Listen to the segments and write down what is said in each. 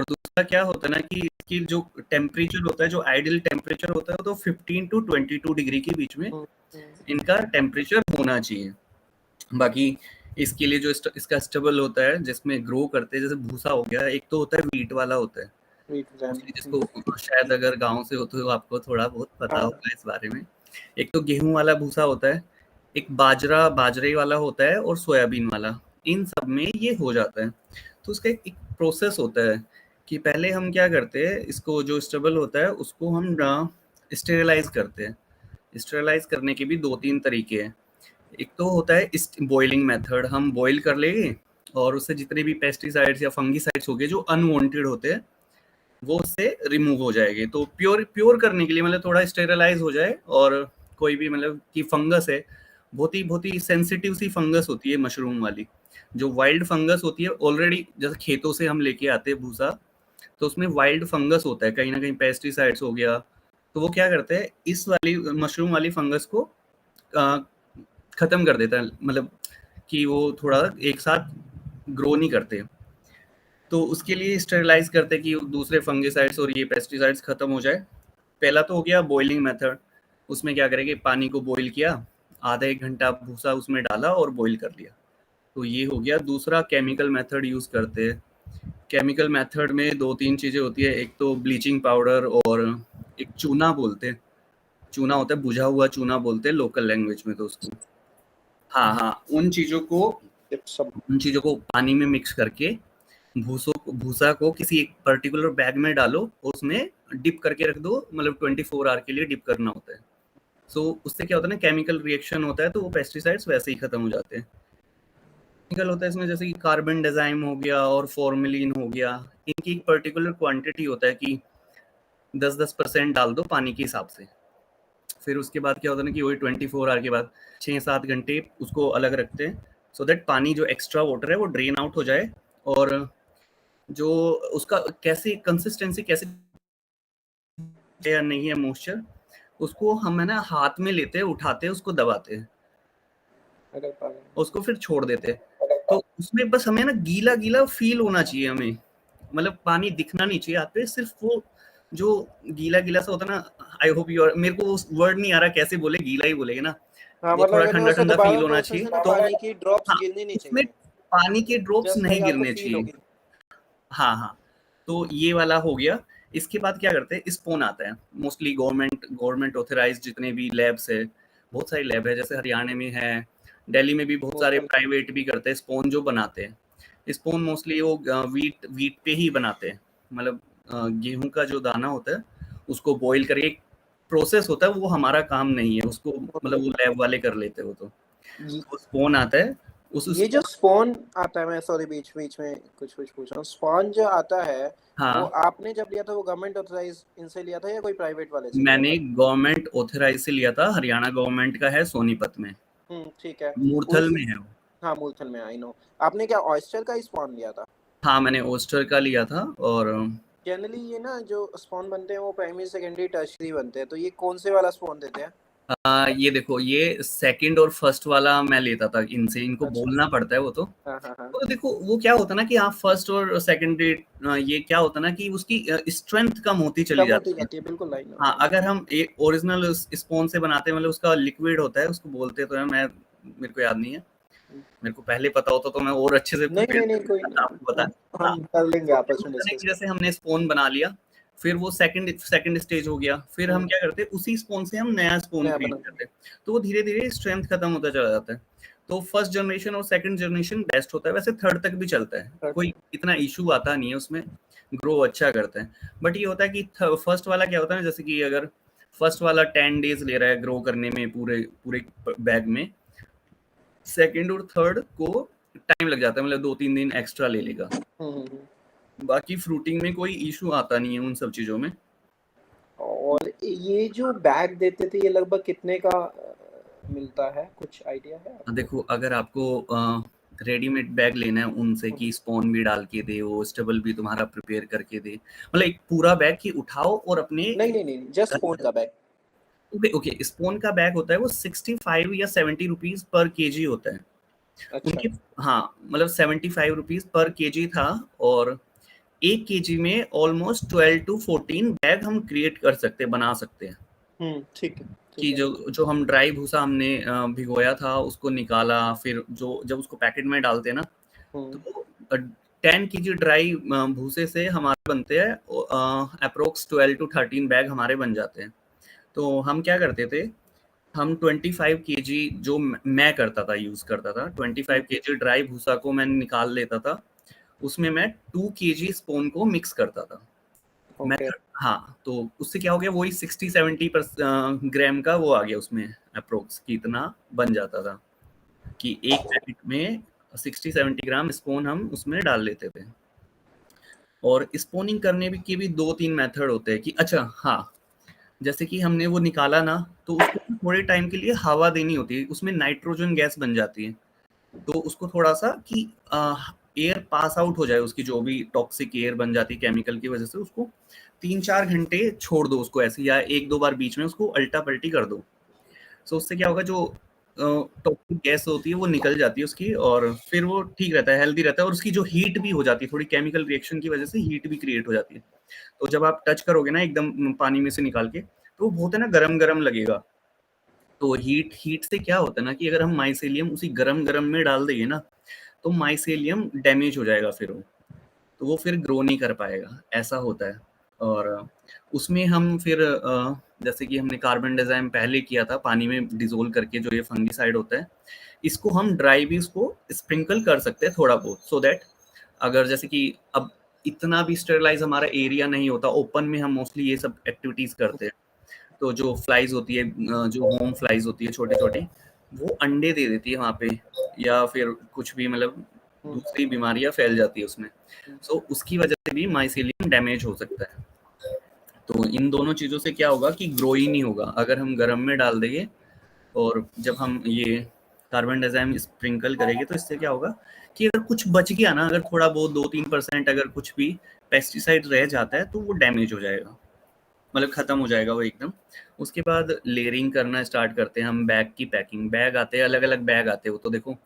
दूसरा क्या होता है ना कि इसकी जो टेम्परेचर होता है, जो आइडियल टेम्परेचर होता है, तो 15 टू 22 डिग्री के बीच में इनका टेम्परेचर होना चाहिए। बाकी इसके लिए जो इसका स्टेबल होता है जिसमें ग्रो करते हैं, जैसे भूसा हो गया, एक तो होता है वीट वाला होता है, जिसको शायद अगर गांव से हो तो आपको थोड़ा बहुत पता होगा इस बारे में। एक तो गेहूं वाला भूसा होता है, एक बाजरे वाला होता है, और सोयाबीन वाला। इन सब में ये हो जाता है। तो उसका एक प्रोसेस होता है कि पहले हम क्या करते हैं, इसको जो स्टेबल होता है उसको हम स्टेरिलाइज करते हैं। स्टेरिलाइज करने के भी 2-3 तरीके हैं। एक तो होता है बॉइलिंग मेथड, हम बॉईल कर लेंगे और उससे जितने भी पेस्टिसाइड्स या फंगीसाइड्स हो गए जो अनवांटेड होते हैं वो उससे रिमूव हो जाएंगे। तो प्योर करने के लिए मतलब थोड़ा स्टेरिलाइज हो जाए, और कोई भी मतलब कि फंगस है, बहुत ही सेंसिटिव सी फंगस होती है मशरूम वाली। जो वाइल्ड फंगस होती है ऑलरेडी, जैसे खेतों से हम लेके आते हैं भूसा, तो उसमें वाइल्ड फंगस होता है, कहीं ना कहीं पेस्टिसाइड्स हो गया, तो वो क्या करते हैं, इस वाली मशरूम वाली फंगस को खत्म कर देता है, मतलब कि वो थोड़ा एक साथ ग्रो नहीं करते। तो उसके लिए स्टेरिलाइज करते हैं कि दूसरे फंगिसाइड्स और ये पेस्टिसाइड्स खत्म हो जाए। पहला तो हो गया बॉइलिंग मेथड, उसमें क्या करेंगे, पानी को बॉईल किया, आधा 1 घंटा भूसा उसमें डाला और बॉईल कर लिया, तो ये हो गया। दूसरा केमिकल मेथड यूज करते हैं। केमिकल मेथड में 2-3 चीजें होती है, एक तो ब्लीचिंग पाउडर और एक चूना बोलते हैं, चूना होता है, बुझा हुआ चूना बोलते हैं लोकल लैंग्वेज में तो उसको। हाँ, उन चीजों को पानी में मिक्स करके भूसा को किसी एक पर्टिकुलर बैग में डालो, उसमें डिप करके रख दो, मतलब 24 आवर के लिए डिप करना होता है। सो उससे क्या होता है ना, केमिकल रिएक्शन होता है, तो वो पेस्टिसाइड्स वैसे ही खत्म हो जाते हैं। केमिकल होता है इसमें जैसे कि कार्बन डाइज़ाइम हो गया और फॉर्मेलिन हो गया, इनकी एक पर्टिकुलर क्वांटिटी होता है कि 10% डाल दो पानी के हिसाब से। फिर उसके बाद क्या होता है ना कि वही 24 आवर के बाद 6-7 घंटे उसको अलग रखते हैं, सो दैट पानी जो एक्स्ट्रा वाटर है वो ड्रेन आउट हो जाए, और जो उसका कैसी कंसिस्टेंसी कैसे या नहीं है मॉइस्चर, उसको हम है ना हाथ में लेते हैं, उठाते हैं, उसको दबाते हैं, उसको फिर छोड़ देते हैं। तो उसमें बस हमें ना गीला गीला फील होना चाहिए हमें, मतलब पानी दिखना नहीं चाहिए हाथ पे, सिर्फ वो जो गीला गीला सा होता है ना, आई होप यू, मेरे को वर्ड नहीं आ रहा कैसे बोले, गीला ही बोलेगे ना, वो थोड़ा ठंडा ठंडा फील होना चाहिए। तो पानी की ड्रॉप्स हाँ, गिरनी नहीं उसमें चाहिए, पानी के ड्रॉप्स नहीं गिरने चाहिए। हाँ, तो ये वाला हो गया। इसके बाद क्या करते हैं, स्पून आता है, मोस्टली गवर्नमेंट ऑथराइज्ड जितने भी लैब्स है, बहुत सारी लैब है, जैसे हरियाणा में है, दिल्ली में भी बहुत सारे प्राइवेट भी करते हैं स्पून जो बनाते हैं। स्पून मोस्टली वो वीट पे ही बनाते हैं, मतलब गेहूं का जो दाना होता है उसको बॉईल करके, एक प्रोसेस होता है, वो हमारा काम नहीं है, उसको मतलब वो लैब वाले कर लेते हैं वो। तो स्पून आता है, ये जो स्पॉन आता है, मैं सॉरी बीच में कुछ पूछ रहा हूँ, स्पॉन जो आता है वो आपने जब लिया था वो गवर्नमेंट ऑथराइज इनसे लिया था या कोई प्राइवेट वाले से? मैंने गवर्नमेंट ऑथराइज से लिया था, हरियाणा गवर्नमेंट का है, सोनीपत में। ठीक है, मूर्थल में है वो। हाँ मूर्थल में, आई नो। आपने क्या ऑयस्टर का ही स्पॉन लिया था? हाँ, मैंने ऑयस्टर का लिया था। और जनरली ये ना जो स्पॉन बनते हैं वो प्राइमरी सेकेंडरी टर्शियरी बनते हैं, तो ये कौन से वाला स्पॉन देते हैं? ये देखो, ये सेकंड और फर्स्ट वाला मैं लेता था इनसे, इनको बोलना पड़ता है वो तो। तो देखो वो क्या होता है ना कि हाँ, फर्स्ट और सेकेंडरी, ये क्या होता है ना कि उसकी स्ट्रेंथ कम होती चली जाती है। बिल्कुल। हाँ, अगर हम एक ओरिजिनल स्पॉन से बनाते हैं, मतलब उसका लिक्विड होता है, उसको बोलते तो है, मेरे को याद नहीं है, मेरे को पहले पता होता तो मैं और अच्छे से नहीं कोई आपको बता। हम कर लेंगे आपस में डिस्कस। जैसे हमने स्पून बना लिया, फिर वो सेकंड स्टेज हो गया, फिर हम क्या करते हैं, उसी स्पून से हम नया स्पून क्रिएट करते हैं, तो वो धीरे धीरे स्ट्रेंथ खत्म होता चला जाता है। तो फर्स्ट जनरेशन और सेकंड जनरेशन बेस्ट होता है, वैसे थर्ड तक भी चलता है, कोई इतना इशू आता नहीं है उसमें, ग्रो अच्छा करता है। बट ये होता है कि फर्स्ट वाला क्या होता है, जैसे कि अगर फर्स्ट वाला 10 डेज ले रहा है ग्रो करने में पूरे बैग में, सेकंड और थर्ड को टाइम लग जाता है, मतलब 2-3 दिन एक्स्ट्रा ले लेगा। बाकी फ्रूटिंग में कोई इशू आता नहीं है उन सब चीजों में। और ये जो बैग देते थे ये लगभग कितने का मिलता है, कुछ आइडिया है आपको? देखो, अगर आपको रेडीमेड बैग लेना है उनसे कि स्पॉन भी डाल के दे, वो स्टेबल भी तुम्हारा प्रिपेयर करके दे, मतलब एक पूरा बैग की उठाओ और अपने नहीं जस्ट स्पून का बैग। ओके, स्पून का बैग होता है वो 65 या 70 रुपीज पर केजी होता है। अच्छा। उनकी हाँ, मतलब 75 रुपीज पर केजी था। और 1 केजी में ऑलमोस्ट 12 टू 14 बैग हम क्रिएट कर सकते हैं, बना सकते हैं। ठीक है। कि जो हम ड्राई भूसा हमने भिगोया था उसको निकाला, फिर जो जब उसको पैकेट में डालते हैं ना, तो 10 केजी ड्राई भूसे से हमारे बनते हैं अप्रोक्स 12 टू 13 बैग हमारे बन जाते हैं। तो हम क्या करते थे, हम 25 केजी जो मैं करता था, यूज करता था, 25 केजी ड्राई भूसा को मैं निकाल लेता था, उसमें मैं 2 केजी स्पून को मिक्स करता था। हाँ, तो उससे क्या हो गया, वही 60-70 ग्राम का वो आ गया उसमें अप्रोक्स, कि इतना बन जाता था कि एक पैकेट में 60-70 ग्राम स्पून हम उसमें डाल लेते थे। और स्पूनिंग करने की भी 2-3 मेथड होते हैं कि अच्छा हाँ, जैसे कि हमने वो निकाला ना, तो उसको थोड़े टाइम के लिए हवा देनी होती है, उसमें नाइट्रोजन गैस बन जाती है, तो उसको थोड़ा सा कि एयर पास आउट हो जाए, उसकी जो भी टॉक्सिक एयर बन जाती है केमिकल की वजह से, उसको 3-4 घंटे छोड़ दो उसको ऐसे, या 1-2 बार बीच में उसको अल्टा पल्टी कर दो। सो उससे क्या होगा, जो टॉक्सिक गैस होती है वो निकल जाती है उसकी, और फिर वो ठीक रहता है, हेल्दी रहता है, और उसकी जो हीट भी हो जाती है, थोड़ी केमिकल रिएक्शन की वजह से हीट भी क्रिएट हो जाती है। तो जब आप टच करोगे ना एकदम पानी में से निकाल के, तो वो बहुत है ना गरम गरम लगेगा। तो हीट से क्या होता है ना, कि अगर हम माइसेलियम उसी गरम गरम में डाल देंगे ना, तो माइसेलियम डैमेज हो जाएगा, फिर वो तो वो फिर ग्रो नहीं कर पाएगा, ऐसा होता है। और उसमें हम फिर जैसे कि हमने कार्बन डाइऑक्साइड पहले किया था पानी में डिसोल्व करके, जो ये फंगीसाइड होता है, इसको हम ड्राई भी उसको स्प्रिंकल कर सकते हैं थोड़ा बहुत, सो दैट अगर जैसे कि अब इतना भी स्टेरलाइज हमारा एरिया नहीं होता, ओपन में हम मोस्टली ये सब एक्टिविटीज करते हैं, तो जो फ्लाइज होती है, जो होम फ्लाइज होती है छोटे छोटे, वो अंडे दे देती है वहाँ पे, या फिर कुछ भी मतलब दूसरी बीमारियां फैल जाती है उसमें। सो उसकी वजह से भी माइसेलियम डैमेज हो सकता है। तो इन दोनों चीज़ों से क्या होगा कि ग्रो ही नहीं होगा अगर हम गर्म में डाल देंगे। और जब हम ये कार्बन डाइऑक्साइड स्प्रिंकल करेंगे, तो इससे क्या होगा कि अगर कुछ बच गया ना, अगर थोड़ा बहुत 2-3% अगर कुछ भी पेस्टिसाइड रह जाता है, तो वो डैमेज हो जाएगा, मतलब खत्म हो जाएगा वो एकदम। उसके बाद लेयरिंग करना स्टार्ट करते हैं हम। बैग की पैकिंग, बैग आते हैं अलग अलग, बैग आते हैं वो तो देखो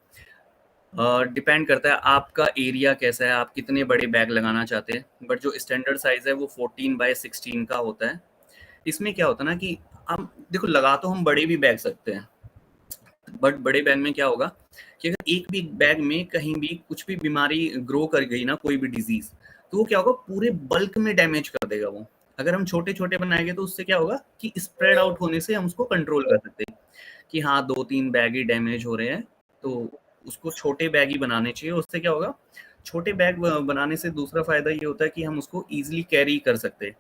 डिपेंड करता है आपका एरिया कैसा है, आप कितने बड़े बैग लगाना चाहते हैं। बट जो स्टैंडर्ड साइज है वो 14x16 का होता है। इसमें क्या होता है ना कि हम देखो, लगा तो हम बड़े भी बैग सकते हैं, बट बड़े बैग में क्या होगा कि अगर एक भी बैग में कहीं भी कुछ भी बीमारी ग्रो कर गई ना, कोई भी डिजीज, तो वो क्या होगा, पूरे बल्क में डैमेज कर देगा वो। अगर हम छोटे छोटे बनाएंगे, तो उससे क्या होगा कि स्प्रेड आउट होने से हम उसको कंट्रोल कर सकते हैं, कि हाँ 2-3 बैग ही डैमेज हो रहे हैं, तो उसको छोटे बैग ही बनाने चाहिए। उससे क्या होगा, छोटे बैग बनाने से दूसरा फायदा ये होता है कि हम उसको इजीली कैरी कर सकते हैं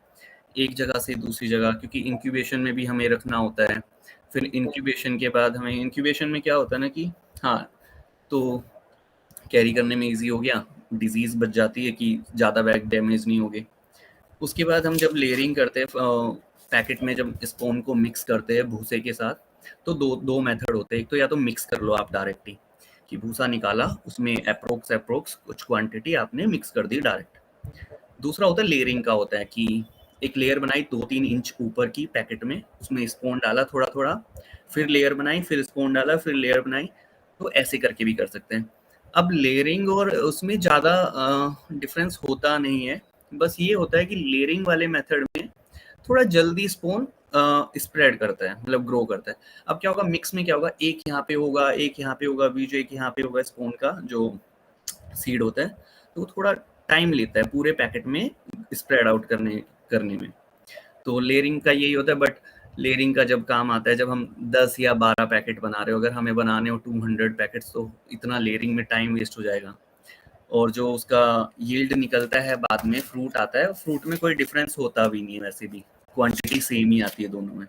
एक जगह से दूसरी जगह, क्योंकि इंक्यूबेशन में भी हमें रखना होता है। फिर इंक्यूबेशन के बाद हमें, इंक्यूबेशन में क्या होता है ना कि हाँ, तो कैरी करने में इजी हो गया, डिजीज बच जाती है कि ज़्यादा बैग डैमेज नहीं हो गए। उसके बाद हम जब लेयरिंग करते हैं पैकेट में, जब स्पोन को मिक्स करते हैं भूसे के साथ, तो दो दो मेथड होते हैं। एक तो या तो मिक्स कर लो आप डायरेक्टली, कि भूसा निकाला, उसमें अप्रोक्स कुछ क्वांटिटी आपने मिक्स कर दी डायरेक्ट। दूसरा होता है लेयरिंग का, होता है कि एक लेयर बनाई 2-3 इंच ऊपर की पैकेट में, उसमें स्पून डाला थोड़ा थोड़ा, फिर लेयर बनाई, फिर स्पून डाला, फिर लेयर बनाई। तो ऐसे करके भी कर सकते हैं। अब लेयरिंग और उसमें ज़्यादा डिफरेंस होता नहीं है, बस ये होता है कि लेयरिंग वाले मेथड में थोड़ा जल्दी स्पून स्प्रेड करता है, मतलब ग्रो करता है। अब क्या होगा, मिक्स में क्या होगा, एक यहाँ पे होगा, एक यहाँ पे होगा बीज, एक यहाँ पे होगा स्पून का जो सीड होता है, तो वो थोड़ा टाइम लेता है पूरे पैकेट में स्प्रेड आउट करने करने में। तो लेयरिंग का यही होता है। बट लेयरिंग का जब काम आता है, जब हम 10 या 12 पैकेट बना रहे हो, अगर हमें बनाने हो 200 पैकेट्स, तो इतना लेयरिंग में टाइम वेस्ट हो जाएगा। और जो उसका यील्ड निकलता है बाद में, फ्रूट आता है, फ्रूट में कोई डिफरेंस होता भी नहीं है, वैसे भी क्वांटिटी सेम ही आती है दोनों में।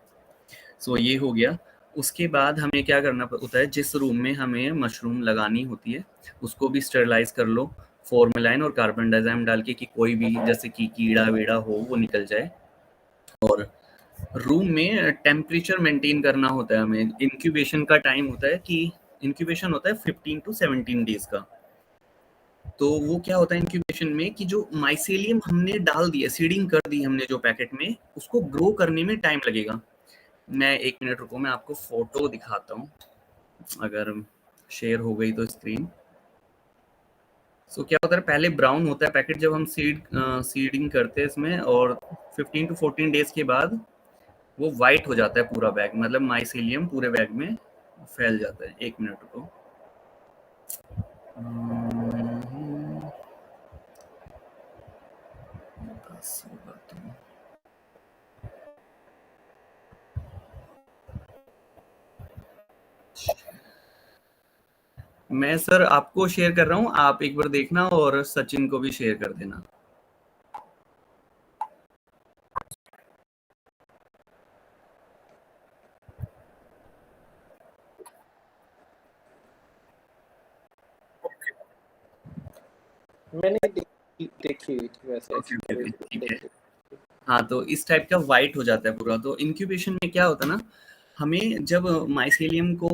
सो ये हो गया। उसके बाद हमें क्या करना होता है, जिस रूम में हमें मशरूम लगानी होती है उसको भी स्टरलाइज कर लो, फॉर्मेलाइन और कार्बन डाइऑक्साइड डाल के, कि कोई भी जैसे कि कीड़ा वेड़ा हो वो निकल जाए। और रूम में टेम्परेचर मेंटेन करना होता है हमें। इंक्यूबेशन का टाइम होता है कि इंक्यूबेशन होता है 15 टू 17 डेज का। तो वो क्या होता है इंक्यूबेशन में, कि जो माइसेलियम हमने डाल दिया, सीडिंग कर दी हमने जो पैकेट में, उसको ग्रो करने में टाइम लगेगा। मैं 1 मिनट रुको, मैं आपको फोटो दिखाता हूँ, अगर शेयर हो गई तो स्क्रीन। सो क्या होता है, पहले ब्राउन होता है पैकेट जब हम सीडिंग करते हैं इसमें, और 15 to 14 डेज के बाद वो वाइट हो जाता है पूरा बैग, मतलब माइसेलियम पूरे बैग में फैल जाता है। 1 मिनट को मैं सर आपको शेयर कर रहा हूँ, आप एक बार देखना और सचिन को भी शेयर कर देना। मैंने देखी हुई थी वैसे। ओके, ठीक है। हाँ, तो इस टाइप का वाइट हो जाता है पूरा। तो इंक्यूबेशन में क्या होता है ना, हमें जब माइसेलियम को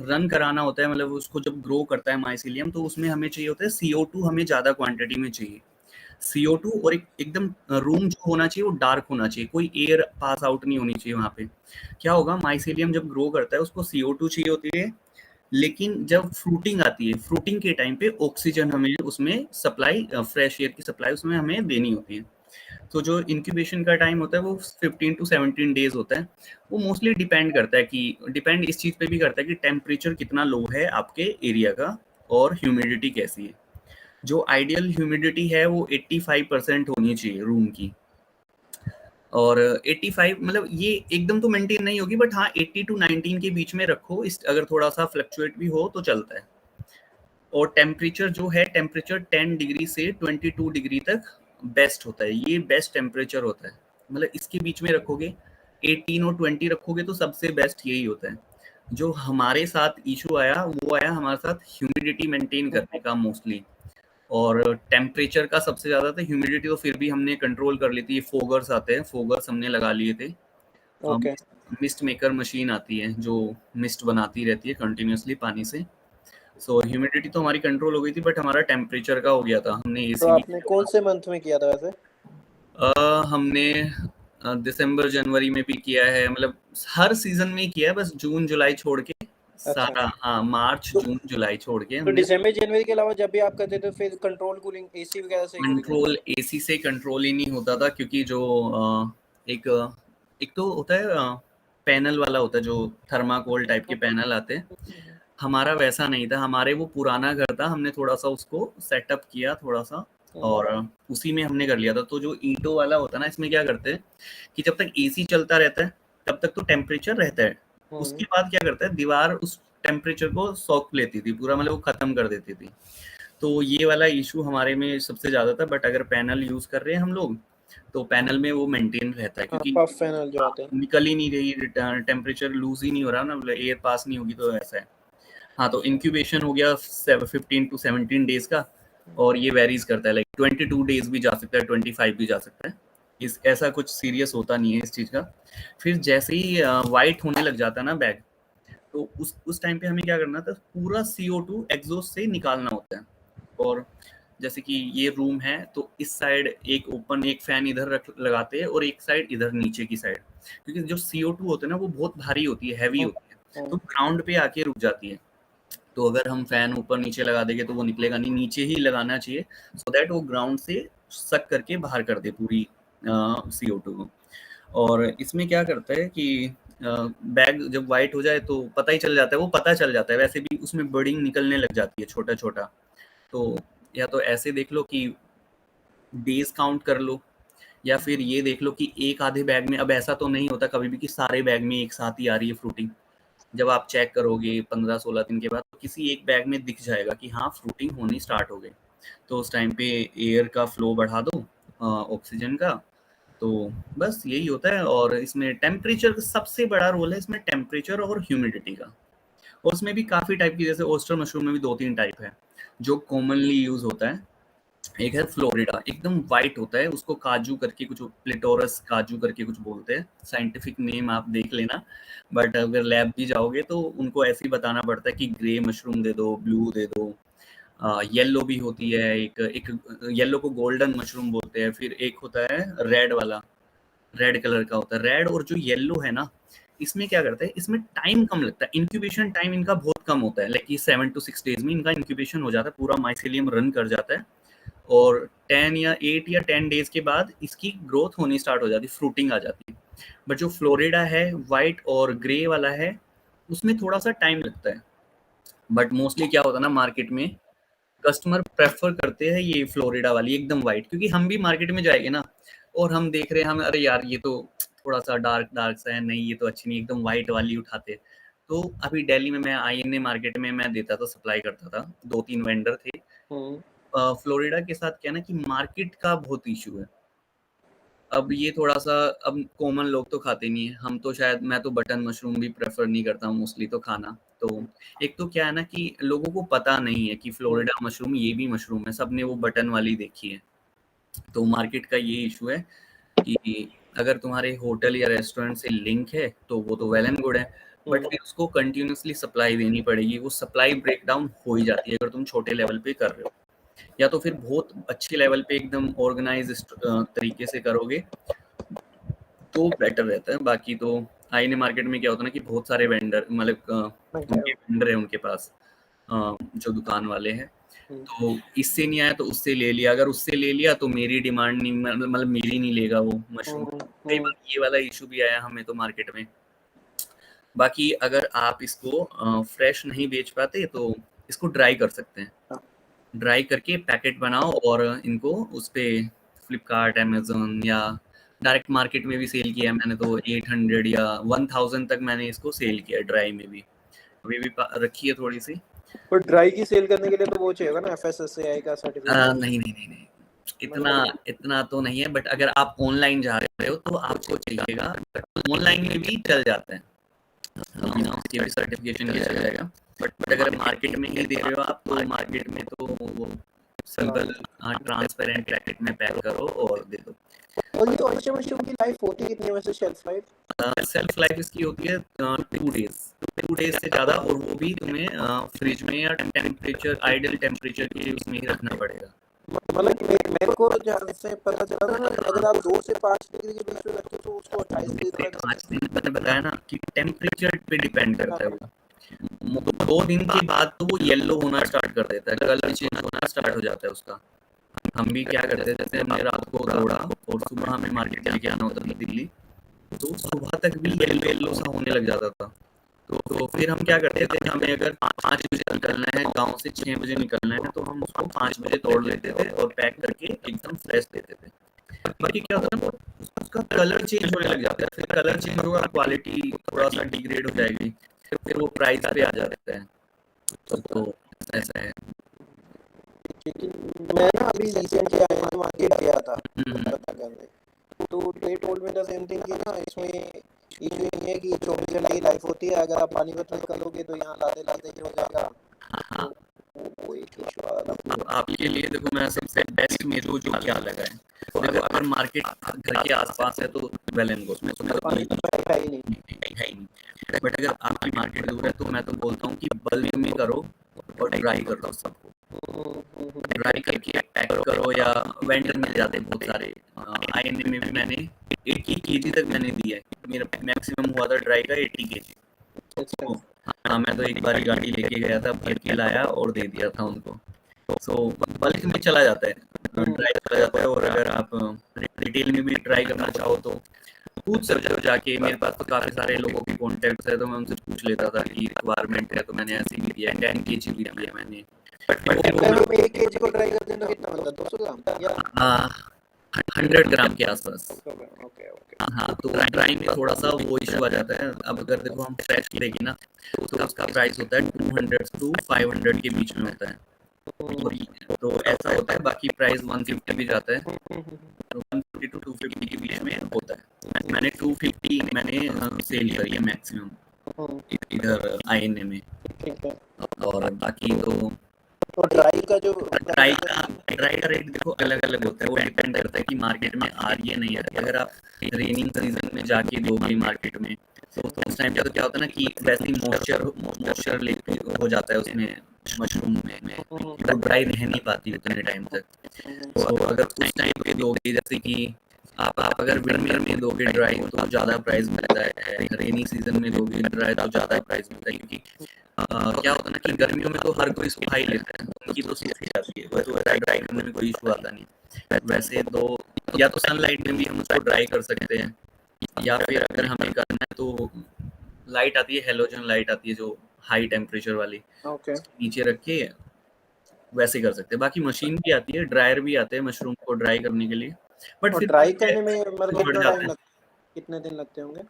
रन कराना होता है, मतलब उसको जब ग्रो करता है माइसेलियम, तो उसमें हमें चाहिए होता है CO2, हमें ज़्यादा क्वांटिटी में चाहिए CO2, और एकदम रूम जो होना चाहिए वो डार्क होना चाहिए, कोई एयर पास आउट नहीं होनी चाहिए वहाँ पे। क्या होगा, माइसेलियम जब ग्रो करता है उसको CO2 चाहिए होती है, लेकिन जब फ्रूटिंग आती है, फ्रूटिंग के टाइम पे ऑक्सीजन हमें उसमें सप्लाई, फ्रेश एयर की सप्लाई उसमें हमें देनी होती है। तो जो इंक्यूबेशन का टाइम होता है वो 15 to 17 डेज होता है। वो मोस्टली डिपेंड करता है कि डिपेंड इस चीज़ पे भी करता है कि टेम्परेचर कितना लो है आपके एरिया का, और ह्यूमिडिटी कैसी है। जो आइडियल ह्यूमिडिटी है वो 85% होनी चाहिए रूम की, और 85 मतलब ये एकदम तो मेंटेन नहीं होगी, बट हाँ 80 to 19 के बीच में रखो, इस अगर थोड़ा सा फ्लक्चुएट भी हो तो चलता है। और टेम्परेचर जो है, टेम्परेचर 10 डिग्री से 22 डिग्री तक बेस्ट होता है, ये बेस्ट टेम्परेचर होता है। मतलब इसके बीच में रखोगे, 18 और 20 रखोगे तो सबसे बेस्ट यही होता है। जो हमारे साथ इशू आया वो आया हमारे साथ ह्यूमिडिटी मेंटेन करने का मोस्टली, और टेम्परेचर का सबसे ज़्यादा था। ह्यूमिडिटी तो फिर भी हमने कंट्रोल कर ली थी, फोगर्स आते हैं, फोगर्स हमने लगा लिए थे। ओके। मिस्ट मेकर मशीन आती है जो मिस्ट बनाती रहती है कंटिन्यूसली पानी से। सो ह्यूमिडिटी तो हमारी कंट्रोल हो गई थी, बट हमारा टेम्परेचर का हो गया था, हमने तो एसी भी आपने कौन से मंथ में किया था वैसे? हमने दिसंबर जनवरी में भी किया है, मतलब हर सीजन में किया है, बस जून जुलाई छोड़ के अच्छा। सारा, हाँ मार्च तो, जून जुलाई छोड़ के तो हमने। दिसंबर जनवरी के अलावा जब भी आप करते थे फिर कंट्रोल कूलिंग एसी वगैरह से ही कूलिंग होती कंट्रोल एसी से कंट्रोल ही नहीं होता था, क्योंकि जो एक एक तो होता है पैनल वाला होता है, जो थर्माकोल टाइप के पैनल आते हैं, थी? हमारा वैसा नहीं था। हमारे वो पुराना घर था, हमने थोड़ा सा उसको सेटअप किया थोड़ा सा, और उसी में हमने कर लिया था। तो जो ईंटों वाला होता है ना, इसमें क्या करते हैं कि जब तक एसी चलता रहता है तब तक तो टेम्परेचर रहता है, उसके बाद क्या करता है, दीवार उस टेम्परेचर को सोख लेती थी पूरा, मतलब वो खत्म कर देती थी। तो ये वाला इशू हमारे में सबसे ज़्यादा था। बट अगर पैनल यूज़ कर रहे हैं हम लोग, तो पैनल में वो मेंटेन रहता है, हाँ, क्योंकि पफ पैनल जो आते हैं। निकल ही नहीं रही, टेम्परेचर लूज ही नहीं हो रहा ना, मतलब एयर पास नहीं होगी, तो ऐसा है। हाँ, तो इंक्यूबेशन हो गया 15 to 17 डेज का, और ये वेरीज करता है, लाइक 22 डेज भी जा सकता है, 25 भी जा सकता है। इस ऐसा कुछ सीरियस होता नहीं है इस चीज़ का। फिर जैसे ही वाइट होने लग जाता है ना बैग, तो उस टाइम पे हमें क्या करना था, पूरा CO2 एग्जॉस्ट से निकालना होता है। और जैसे कि ये रूम है, तो इस साइड एक ओपन, एक फैन इधर रख लगाते हैं, और एक साइड इधर नीचे की साइड, क्योंकि जो CO2 होते हैं ना वो बहुत भारी होती है, हैवी होती है, तो ग्राउंड पे आके रुक जाती है। तो अगर हम फैन ऊपर नीचे लगा देंगे तो वो निकलेगा नहीं, नीचे ही लगाना चाहिए, सो दैट वो ग्राउंड से सक करके बाहर कर दे पूरी CO2 को। और इसमें क्या करता है कि बैग जब वाइट हो जाए तो पता ही चल जाता है, वो पता चल जाता है, वैसे भी उसमें बडिंग निकलने लग जाती है छोटा छोटा। तो या तो ऐसे देख लो कि डेज काउंट कर लो, या फिर ये देख लो कि एक आधे बैग में, अब ऐसा तो नहीं होता कभी भी कि सारे बैग में एक साथ ही आ रही है फ्रूटिंग। जब आप चेक करोगे 15-16 दिन के बाद, तो किसी एक बैग में दिख जाएगा कि हाँ फ्रूटिंग होनी स्टार्ट हो गई। तो उस टाइम पे एयर का फ्लो बढ़ा दो, ऑक्सीजन का। तो बस यही होता है। और इसमें टेम्परेचर का सबसे बड़ा रोल है, इसमें टेम्परेचर और ह्यूमिडिटी का। और उसमें भी काफ़ी टाइप की, जैसे ओस्टर मशरूम में भी 2-3 टाइप है जो कॉमनली यूज होता है। एक है फ्लोरिडा, एकदम वाइट होता है, उसको काजू करके कुछ, प्लेटोरस काजू करके कुछ बोलते हैं, साइंटिफिक नेम आप देख लेना। बट अगर लैब भी जाओगे तो उनको ऐसे ही बताना पड़ता है कि ग्रे मशरूम दे दो, ब्लू दे दो। येलो भी होती है, एक एक येलो को गोल्डन मशरूम बोलते हैं। फिर एक होता है रेड वाला, रेड कलर का होता है। रेड और जो येलो है ना, इसमें क्या करता है, इसमें टाइम कम लगता है, इंक्यूबेशन टाइम इनका बहुत कम होता है, लाइक 7 to 6 डेज में इनका इंक्यूबेशन हो जाता है, पूरा माइसेलियम रन कर जाता है और 8 या 10 डेज के बाद इसकी ग्रोथ होनी स्टार्ट हो जाती है, फ्रूटिंग आ जाती है। बट जो फ्लोरिडा है वाइट और ग्रे वाला है उसमें थोड़ा सा टाइम लगता है, बट मोस्टली क्या होता है ना मार्केट में कस्टमर प्रेफर करते हैं ये फ्लोरिडा वाली एकदम वाइट, क्योंकि हम भी मार्केट में जाएंगे ना और हम देख रहे हैं हम अरे यार ये तो थोड़ा सा डार्क डार्क सा है, नहीं ये तो अच्छी नहीं, एकदम वाइट वाली उठाते। तो अभी दिल्ली में मैं आईएनए मार्केट में मैं देता था, सप्लाई करता था, 2-3 वेंडर थे। फ्लोरिडा के साथ क्या ना कि मार्केट का बहुत इशू है। अब ये थोड़ा सा अब कॉमन लोग तो खाते नहीं है, हम तो शायद मैं तो बटन मशरूम भी प्रेफर नहीं करता हूँ मोस्टली तो खाना। तो एक तो क्या है ना कि लोगों को पता नहीं है कि फ्लोरिडा मशरूम ये भी मशरूम है, सबने वो बटन वाली देखी है। तो मार्केट का ये इशू है कि अगर तुम्हारे होटल या रेस्टोरेंट से लिंक है तो वो तो वेल एंड गुड है, बट फिर उसको कंटिन्यूसली सप्लाई देनी पड़ेगी, वो सप्लाई ब्रेकडाउन हो ही जाती है अगर तुम छोटे लेवल पे कर रहे हो, या तो फिर बहुत अच्छे लेवल पे एकदम ऑर्गेनाइज तरीके से करोगे तो बेटर रहता है। बाकी तो आईने मार्केट में क्या होता है ना कि बहुत सारे वेंडर मतलब उनके वेंडर है उनके पास जो दुकान वाले हैं, तो इससे नहीं आया तो उससे ले लिया, अगर उससे ले लिया तो मेरी डिमांड नहीं, मतलब मेरी नहीं लेगा वो मशरूम। कई बार ये वाला इशू भी आया हमें तो मार्केट में। बाकी अगर आप इसको फ्रेश नहीं बेच पाते तो इसको ड्राई कर सकते हैं, ड्राई करके पैकेट बनाओ और इनको उस पे फ्लिपकार्ट अमेजोन या डायरेक्ट मार्केट में भी सेल किया है मैंने, तो 800 या 1000 तक मैंने इसको सेल किया ड्राई में भी, अभी भी रखी है थोड़ी सी। पर ड्राई की सेल करने के लिए तो वो चाहिए ना एफएसएसएआई का सर्टिफिकेट। नहीं इतना तो नहीं है, बट अगर आप ऑनलाइन जा रहे हो तो आपको चाहिएगा, बट ऑनलाइन में भी चल जाता है, उसकी भी सर्टिफिकेशन लिया जाएगा। बट अगर मार्केट में ही दे रहे हो आप तो मार्केट में तो वो सिंपल ट्रांसपेरेंट पैकेट में पैक करो और दे दो। और ये ऑयस्टर मशरूम की लाइफ होती है कितनी है वैसे, शेल्फ लाइफ? सेल्फ लाइफ इसकी होती है 2 डेज से ज़्यादा, और वो भी तुम्हें फ्रिज में या टेम्परेचर आइडियल टेम्परेचर के उसमें ही रखना पड़ेगा। मतलब कि मेरे को जहाँ से पता चला था ना अगर आप 2 से 5 डिग्री के बीच में रखते हो तो उसको 28 दिन तक 5 दिन मैंने बताया ना कि टेम्परेचर पे डिपेंड करता है वो। 2 दिन के बाद तो वो येलो होना स्टार्ट कर देता है, कलर चेंज होना स्टार्ट हो जाता है उसका। हम भी क्या करते थे, जैसे हमने रात को तोड़ा और सुबह हमें मार्केट लेके आना होता था दिल्ली, तो सुबह तक भी येलो सा होने लग जाता था। तो फिर हम क्या करते थे, हमें अगर 5 बजे निकलना है गांव से, 6 बजे निकलना है, तो हम उसको 5 बजे तोड़ लेते थे और पैक करके एकदम फ्रेश देते थे। बाकी क्या होता है ना उसका कलर चेंज होने लग जाता है, फिर कलर चेंज होगा क्वालिटी थोड़ा सा डिग्रेड हो जाएगी, फिर वो प्राइस पे आ जाता है। तो ऐसा है। मैं ना अभी रिसेंटली आया मार्केट गया था पता करने, तो they told me the same thing कि ना इसमें इशू ये है कि 24 घंटे की लाइफ होती है, अगर आप पानी बर्तन करोगे तो यहाँ लाते लाते ही हो जाएगा। हाँ वो एक इशू आ रहा अब आपके लिए देखो मैं सबसे बेस्ट मेरे को जो क्या लगा है, देखो अगर मार्केट घर के आसपास है तो वेल एंड गुड, मैं तो पानी तो है ही नहीं। है ही नहीं, बट अगर आपकी मार्केट दूर है तो मैं तो बोलता हूँ कि बल्क में करो और ड्राई कर दो सबको, ड्राई करके पैक करो, या वेंडर मिल जाते हैं बहुत सारे। आईएनए में भी मैंने 80 केजी तक मैंने दिया है, मेरा मैक्सिमम हुआ था ड्राई का 80 केजी। तो हाँ मैं तो एक बार गाड़ी लेके गया था, भर के लाया और दे दिया था उनको। सो बल्क में चला जाता है, ड्राई चला जाता है। और अगर आप रिटेल में भी ट्राई करना चाहो तो पूछ सकते हो जाके, मेरे पास तो काफ़ी सारे लोगों के कॉन्टेक्ट है, तो मैं उनसे पूछ लेता था कि रिक्वायरमेंट है, तो मैंने ऐसे भी दिया, 10 केजी भी दिया मैंने। बट 1 केजी को ट्राई करते हैं तो कितना मतलब 200 ग्राम या 100 ग्राम के आसपास। ओके। हाँ तो ड्राई में थोड़ा सा वो इशू आ जाता है। अब अगर देखो हम फ्रेश देखें ना तो उसका प्राइस होता है 200 to 500 के बीच में होता है, तो ऐसा होता है। बाकी प्राइस 150 भी जाता है, तो 150 to 250 के बीच में होता है। मैंने 250 मैंने सेल करी है मैक्सिमम इधर आईएनए में। और बाकी तो ड्राई का ड्राई का रेट देखो अलग अलग होता है, वो डिपेंड करता है कि मार्केट में आ रही है नहीं आ रही है। अगर आप रेनिंग सीजन में जाके दोगे मार्केट में तो उस टाइम पे तो क्या होता है ना कि वैसे ही मॉइस्चर हो जाता है उसमें मशरूम में, तो ड्राई रह नहीं पाती उतने टाइम तक। तो अगर उस टाइम पे दोगे, जैसे कि आप अगर विंटर में दोगे ड्राई तो ज़्यादा प्राइस मिलता है, रेनी सीजन में दोगे ड्राई तो ज़्यादा प्राइस मिलता है, क्योंकि क्या होता है ना कि गर्मियों में तो हर कोई सुखा ही लेता है, उनकी तो सूख ही जाती है, वो तो ड्राई करने में कोई इशू आता नहीं। वैसे तो या तो सनलाइट में भी हम उसको ड्राई कर सकते हैं, या फिर अगर हमें करना है तो लाइट आती है, हेलोजन लाइट आती है जो हाई टेम्परेचर वाली, ओके नीचे रख के वैसे कर सकते हैं। बाकी मशीन भी आती है, ड्रायर भी आते हैं मशरूम को ड्राई करने के लिए, बट और फिर ड्राई करने में मतलब बढ़ कितना जाता टाइम है। लगता कितने दिन लगते होंगे?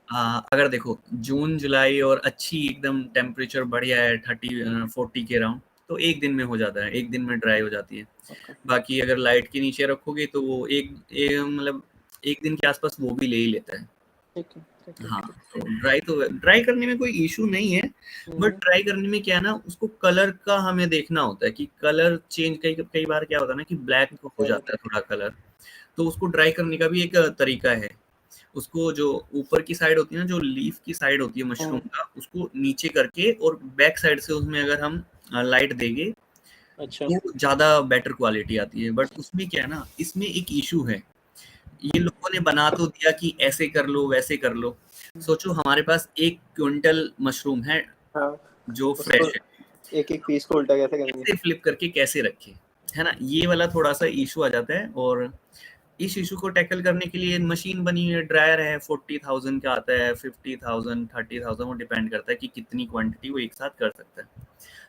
अगर देखो जून जुलाई और अच्छी एकदम टेम्परेचर बढ़िया है 40 के अराउंड, तो एक दिन में हो जाता है, एक दिन में ड्राई हो जाती है। ओके बाकी अगर लाइट के नीचे रखोगे तो वो मतलब एक दिन के आसपास वो भी ले ही लेता है। ठीक है ठीक है हाँ, ठीक तो ड्राई करने में कोई इशू नहीं है, बट ड्राई करने में क्या है ना, उसको कलर का हमें देखना होता है कि कलर चेंज, कई कई बार क्या होता है ना कि ब्लैक हो जाता है थोड़ा कलर, तो उसको ड्राई करने का भी एक तरीका है। उसको जो ऊपर की साइड होती है ना, जो लीफ की साइड होती है मशरूम का, उसको नीचे करके और बैक साइड से उसमें अगर हम लाइट देंगे अच्छा तो ज़्यादा बेटर क्वालिटी आती है। बट उसमें क्या है ना, इसमें एक इशू है, ये लोगों ने बना तो दिया कि ऐसे कर लो वैसे कर लो। सोचो हमारे पास 1 क्विंटल मशरूम है हाँ जो उसको फ्रेश है, एक एक पीस को उल्टा कैसे करेंगे? कैसे फ्लिप करके कैसे रखें, है ना? ये वाला थोड़ा-सा इश्यू आ जाता है, और इस इश्यू को टैकल करने के लिए मशीन बनी है, ड्रायर है, 40,000 का आता है, 50,000, 30,000, वो डिपेंड करता है कि कितनी क्वांटिटी वो एक साथ कर सकता है।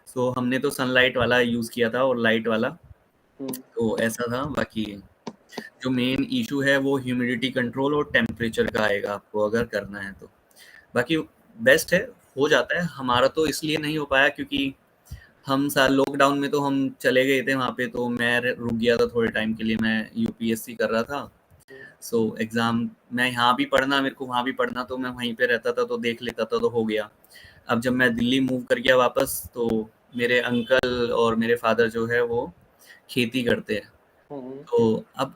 सो हमने तो सनलाइट वाला यूज़ किया था और लाइट वाला, तो ऐसा था। बाकी जो मेन इश्यू है वो ह्यूमिडिटी कंट्रोल और टेम्परेचर का आएगा आपको अगर करना है तो। बाकी बेस्ट है, हो जाता है। हमारा तो इसलिए नहीं हो पाया क्योंकि हम लॉकडाउन में तो हम चले गए थे वहाँ पे, तो मैं रुक गया था थोड़े टाइम के लिए, मैं यूपीएससी कर रहा था। सो एग्ज़ाम मैं यहाँ भी पढ़ना, मेरे को वहाँ भी पढ़ना, तो मैं वहीं पे रहता था तो देख लेता था, तो हो गया। अब जब मैं दिल्ली मूव कर गया वापस, तो मेरे अंकल और मेरे फादर जो है वो खेती करते हैं, तो अब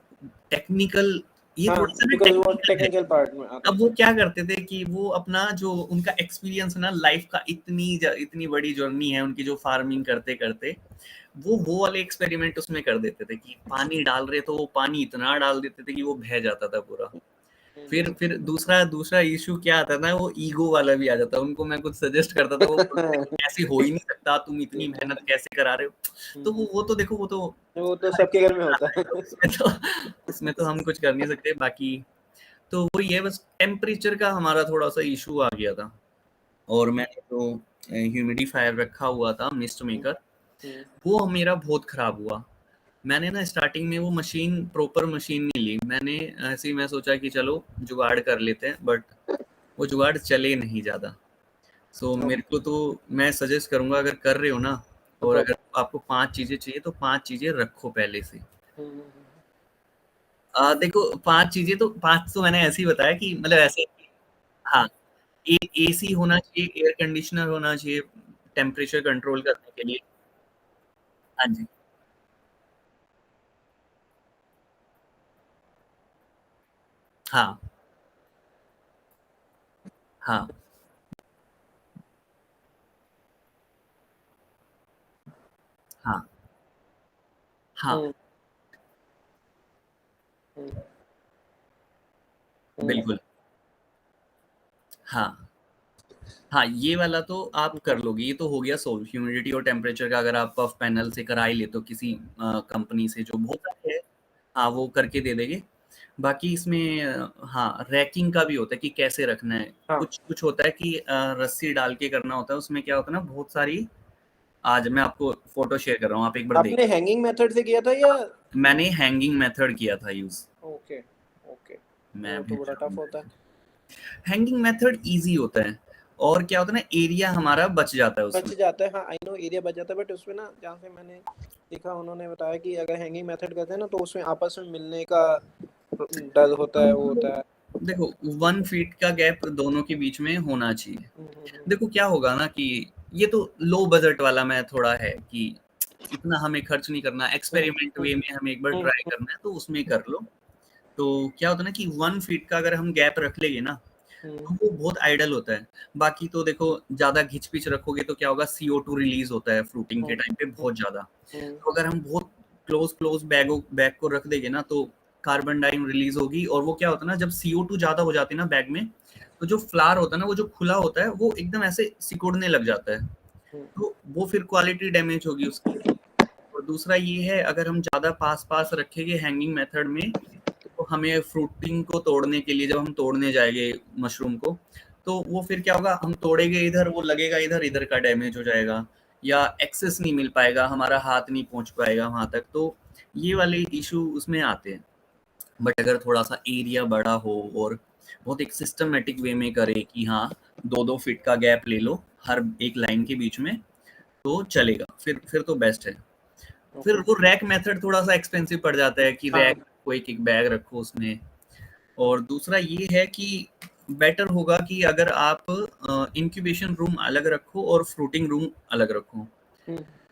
टेक्निकल ये हाँ थोड़ा-सा ना बिकॉज वो टेक्निकल है। टेक्निकल पार्ट में आता अब वो क्या करते थे कि वो अपना जो उनका एक्सपीरियंस है ना लाइफ का, इतनी बड़ी जर्नी है उनकी जो फार्मिंग करते-करते, वो वाले एक्सपेरिमेंट उसमें कर देते थे कि पानी डाल रहे तो वो पानी इतना डाल देते थे कि वो बह जाता था पूरा। फिर दूसरा दूसरा इश्यू क्या आता था, वो ईगो वाला भी आ जाता। उनको मैं कुछ सजेस्ट करता था, वो बोलते थे कि ऐसे हो ही नहीं सकता, तुम इतनी मेहनत कैसे करा रहे हो? तो वो तो देखो, वो तो सबके घर में होता है। उसमें तो हम कुछ कर नहीं सकते। बाकी तो वही है, बस टेम्परेचर का हमारा थोड़ा-सा इश्यू आ गया था, और मैंने तो ह्यूमिडिफायर रखा हुआ था, मिस्ट मेकर, वो मेरा बहुत खराब हुआ। मैंने ना स्टार्टिंग में वो मशीन, प्रॉपर मशीन नहीं ली। मैंने ऐसे ही मैं सोचा कि चलो जुगाड़ कर लेते हैं, बट वो जुगाड़ चले नहीं ज़्यादा। सो मेरे को तो, मैं सजेस्ट करूँगा अगर कर रहे हो ना, और अगर आपको 5 चीज़ें चाहिए तो 5 चीज़ें रखो पहले से। देखो 5 तो मैंने ऐसे ही बताया कि मतलब ऐसे, हाँ, एसी होना चाहिए, एयर कंडीशनर होना चाहिए टेम्परेचर कंट्रोल करने के लिए। हाँ जी। हाँ, हाँ, हाँ, हाँ, बिल्कुल। हाँ, हाँ, ये वाला तो आप कर लोगे, ये तो हो गया सोल्व। ह्यूमिडिटी और टेम्परेचर का अगर आप पफ पैनल से करा ही लेते हो किसी कंपनी से, जो बहुत सारे हैं, हाँ, वो करके दे देंगे। बाकी इसमें हाँ, रैकिंग का भी होता है कि कैसे रखना है। हाँ कुछ कुछ होता है कि रस्सी डाल के करना होता है, उसमें क्या होता है ना, बहुत सारी, आज मैं आपको फ़ोटो शेयर कर रहा हूँ, आप एक बार आपने देखिए। हैंगिंग मेथड से किया था या? मैंने हैंगिंग मेथड किया था यूज़। ओके ओके मैं वो तो भेज बड़ा रहा टफ होता है। हूँ। हैंगिंग मेथड ईज़ी होता है, और क्या होता है ना, एरिया हमारा बच जाता है बच उसमें। जाता है, हाँ आई नो एरिया बच जाता है, बट उसमें ना जहाँ से मैंने देखा उन्होंने बताया कि अगर हैंगिंग मेथड करते हैं ना तो उसमें आपस में मिलने का डर होता है, वो होता है। देखो 1 फीट का गैप दोनों के बीच में होना चाहिए। हम्म, देखो क्या होगा ना कि ये तो लो बजट वाला मैं थोड़ा है कि इतना हमें खर्च नहीं करना, हम्म, एक्सपेरिमेंट वे में हमें एक बार हम्म, ट्राई करना है तो उसमें कर लो। तो क्या होता है ना कि 1 फीट का अगर हम गैप रख लेंगे ना, हम्म, तो वो बहुत आइडियल होता है। बाकी तो देखो ज़्यादा घिच-पिच रखोगे तो क्या होगा, CO2 रिलीज़ होता है फ्रूटिंग के हम्म, टाइम पे बहुत ज़्यादा। हम्म, तो अगर हम बहुत क्लोज़ बैग को रख देंगे ना, तो कार्बन डाइऑक्साइड रिलीज़ होगी, और वो क्या होता है ना, जब CO2 ज़्यादा हो जाती है ना बैग में, तो जो फ्लावर होता है ना, वो जो खुला होता है, वो एकदम ऐसे सिकुड़ने लग जाता है। तो वो फिर क्वालिटी डैमेज होगी उसकी। और दूसरा ये है, अगर हम ज़्यादा पास-पास रखेंगे हैंगिंग मेथड में, तो हमें फ्रूटिंग को तोड़ने के लिए जब हम तोड़ने जाएँगे मशरूम को, तो वो फिर क्या होगा, हम तोड़ेंगे इधर, वो लगेगा इधर, इधर का डैमेज हो जाएगा, या एक्सेस नहीं मिल पाएगा, हमारा हाथ नहीं पहुँच पाएगा वहाँ तक, तो ये वाले इश्यू उसमें आते हैं। बट अगर थोड़ा-सा एरिया बड़ा हो और बहुत एक सिस्टमैटिक वे में करे कि हाँ, 2-2 फीट का गैप ले लो हर एक लाइन के बीच में, तो चलेगा, फिर तो बेस्ट है। फिर वो रैक मेथड थोड़ा-सा एक्सपेंसिव पड़ जाता है कि रैक को एक-एक बैग रखो उसमें। और दूसरा ये है कि बेटर होगा कि अगर आप इंक्यूबेशन रूम अलग रखो और फ्रूटिंग रूम अलग रखो।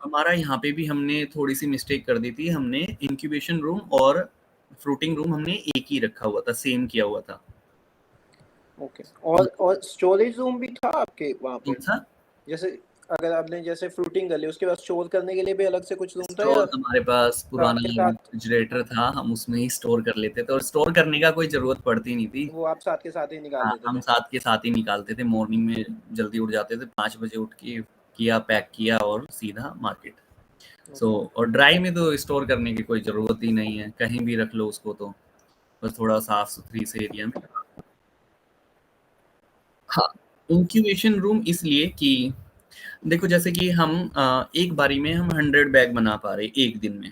हमारा यहाँ पे भी हमने थोड़ी-सी मिस्टेक कर दी थी, हमने इंक्यूबेशन रूम और फ्रूटिंग रूम हमने एक ही रखा हुआ था, सेम किया हुआ था। ओके। और स्टोरेज रूम भी था आपके वहाँ पे? कौन-सा? जैसे अगर आपने जैसे फ्रूटिंग कर ली, उसके बाद स्टोर करने के लिए भी अलग से कुछ रूम था, या स्टोर हमारे पास पुराना साथ के साथ? रेफ्रिजरेटर था, हम उसमें ही स्टोर कर लेते थे और स्टोर करने का कोई ज़रूरत पड़ती नहीं थी। वो आप साथ के साथ ही निकाल हाँ, देते हम थे? साथ के साथ ही निकालते थे, मॉर्निंग में जल्दी उठ जाते थे, 5 बजे उठ के किया, पैक किया और सीधा मार्केट। और ड्राई में तो स्टोर करने की कोई ज़रूरत ही नहीं है, कहीं भी रख लो उसको तो, बस थोड़ा साफ-सुथरी से एरिया में। हाँ, इंक्यूबेशन रूम इसलिए कि देखो जैसे कि हम एक बारी में हम 100 बैग बना पा रहे एक दिन में,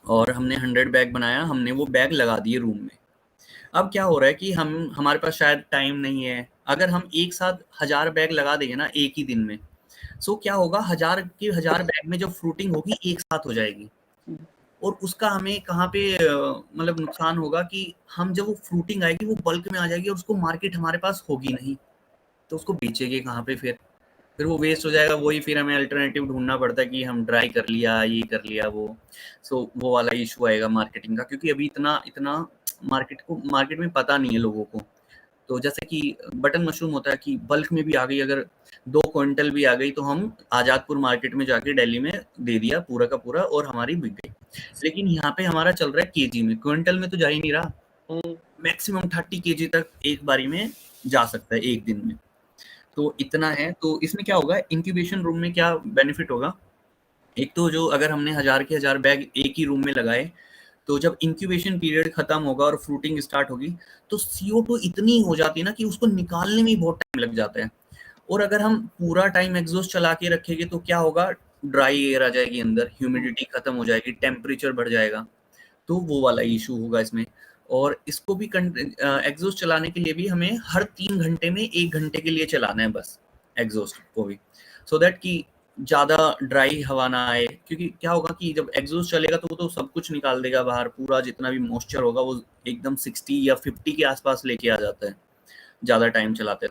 और हमने 100 बैग बनाया, हमने वो बैग लगा दिए रूम में। अब क्या हो रहा है कि हमारे पास शायद टाइम नहीं है, अगर हम एक साथ 1000 बैग लगा देंगे ना एक ही दिन में, सो क्या होगा, 1000 के 1000 बैग में जब फ्रूटिंग होगी एक साथ हो जाएगी, और उसका हमें कहाँ पे मतलब नुकसान होगा कि हम जब वो फ्रूटिंग आएगी वो बल्क में आ जाएगी और उसको मार्केट हमारे पास होगी नहीं, तो उसको बेचेंगे कहाँ पे फिर वो वेस्ट हो जाएगा, वही फिर हमें अल्टरनेटिव ढूँढना पड़ता है कि हम ड्राई कर लिया, ये कर लिया वो। वो वाला इश्यू आएगा मार्केटिंग का, क्योंकि अभी इतना इतना मार्केट में पता नहीं है लोगों को। तो जैसे कि बटन मशरूम होता है कि बल्क में भी आ गई, अगर 2 क्विंटल भी आ गई तो हम आज़ादपुर मार्केट में जाके दिल्ली में दे दिया पूरा का पूरा और हमारी बिक गई। लेकिन यहाँ पे हमारा चल रहा है केजी में, क्विंटल में तो जा ही नहीं रहा। मैक्सिमम 30 केजी तक एक बारी में जा सकता है एक दिन में। तो इतना है, तो इसमें क्या होगा, इंक्यूबेशन रूम में क्या बेनिफिट होगा, एक तो जो अगर हमने 1000 के 1000 बैग एक ही रूम में लगाए, तो जब इंक्यूबेशन पीरियड खत्म होगा और फ्रूटिंग स्टार्ट होगी, तो CO2 इतनी हो जाती है ना कि उसको निकालने में ही बहुत टाइम लग जाता है। और अगर हम पूरा टाइम एग्जॉस्ट चला के रखेंगे तो क्या होगा, ड्राई एयर आ जाएगी अंदर, ह्यूमिडिटी खत्म हो जाएगी, टेम्परेचर बढ़ जाएगा, तो वो वाला इशू होगा इसमें। और इसको भी एग्जॉस्ट चलाने के लिए भी हमें हर 3 घंटे में 1 घंटे के लिए चलाना है बस एग्जॉस्ट को भी, सो दैट कि ज़्यादा ड्राई हवा ना आए, क्योंकि क्या होगा कि जब एग्जॉस्ट चलेगा तो वो तो सब कुछ निकाल देगा बाहर, पूरा जितना भी मॉइस्चर होगा वो एकदम 60 या 50 के आसपास लेके आ जाता है ज़्यादा टाइम चलाते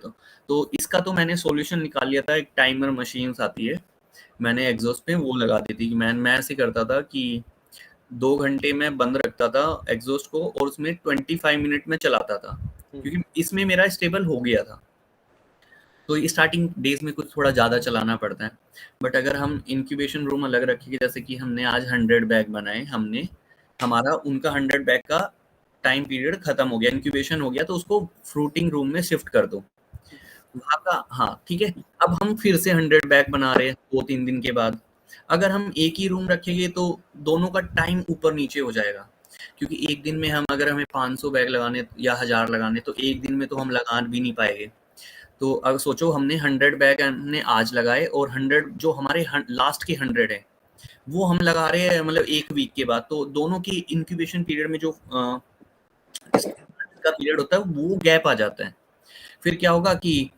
तो इसका तो मैंने सॉल्यूशन निकाल लिया था, एक टाइमर मशीन्स आती है, मैंने एग्जॉस्ट पे वो लगा दी थी। मैं ऐसे करता था कि 2 घंटे में बंद रखता था एग्जॉस्ट को और उसमें 25 मिनट में चलाता था, क्योंकि इसमें मेरा स्टेबल हो गया था। तो स्टार्टिंग डेज में कुछ थोड़ा ज़्यादा चलाना पड़ता है, बट अगर हम इंक्यूबेशन रूम अलग रखेंगे, जैसे कि हमने आज 100 बैग बनाए, हमारा उनका 100 बैग का टाइम पीरियड खत्म हो गया, इंक्यूबेशन हो गया, तो उसको फ्रूटिंग रूम में शिफ्ट कर दो वहाँ का। हाँ ठीक है, अब हम फिर से 100 बैग बना रहे हैं 2-3 दिन के बाद, अगर हम एक ही रूम रखेंगे तो दोनों का टाइम ऊपर नीचे हो जाएगा, क्योंकि एक दिन में अगर हमें 500 बैग लगाने या 1000 लगाने, तो एक दिन में तो हम लगा भी नहीं पाएंगे। तो अगर सोचो हमने 100 बैग हमने आज लगाए और 100 जो हमारे लास्ट के 100 है वो हम लगा रहे हैं मतलब एक वीक के बाद, तो दोनों की इंक्यूबेशन पीरियड में जो का पीरियड होता है वो गैप आ जाता है। फिर क्या होगा कि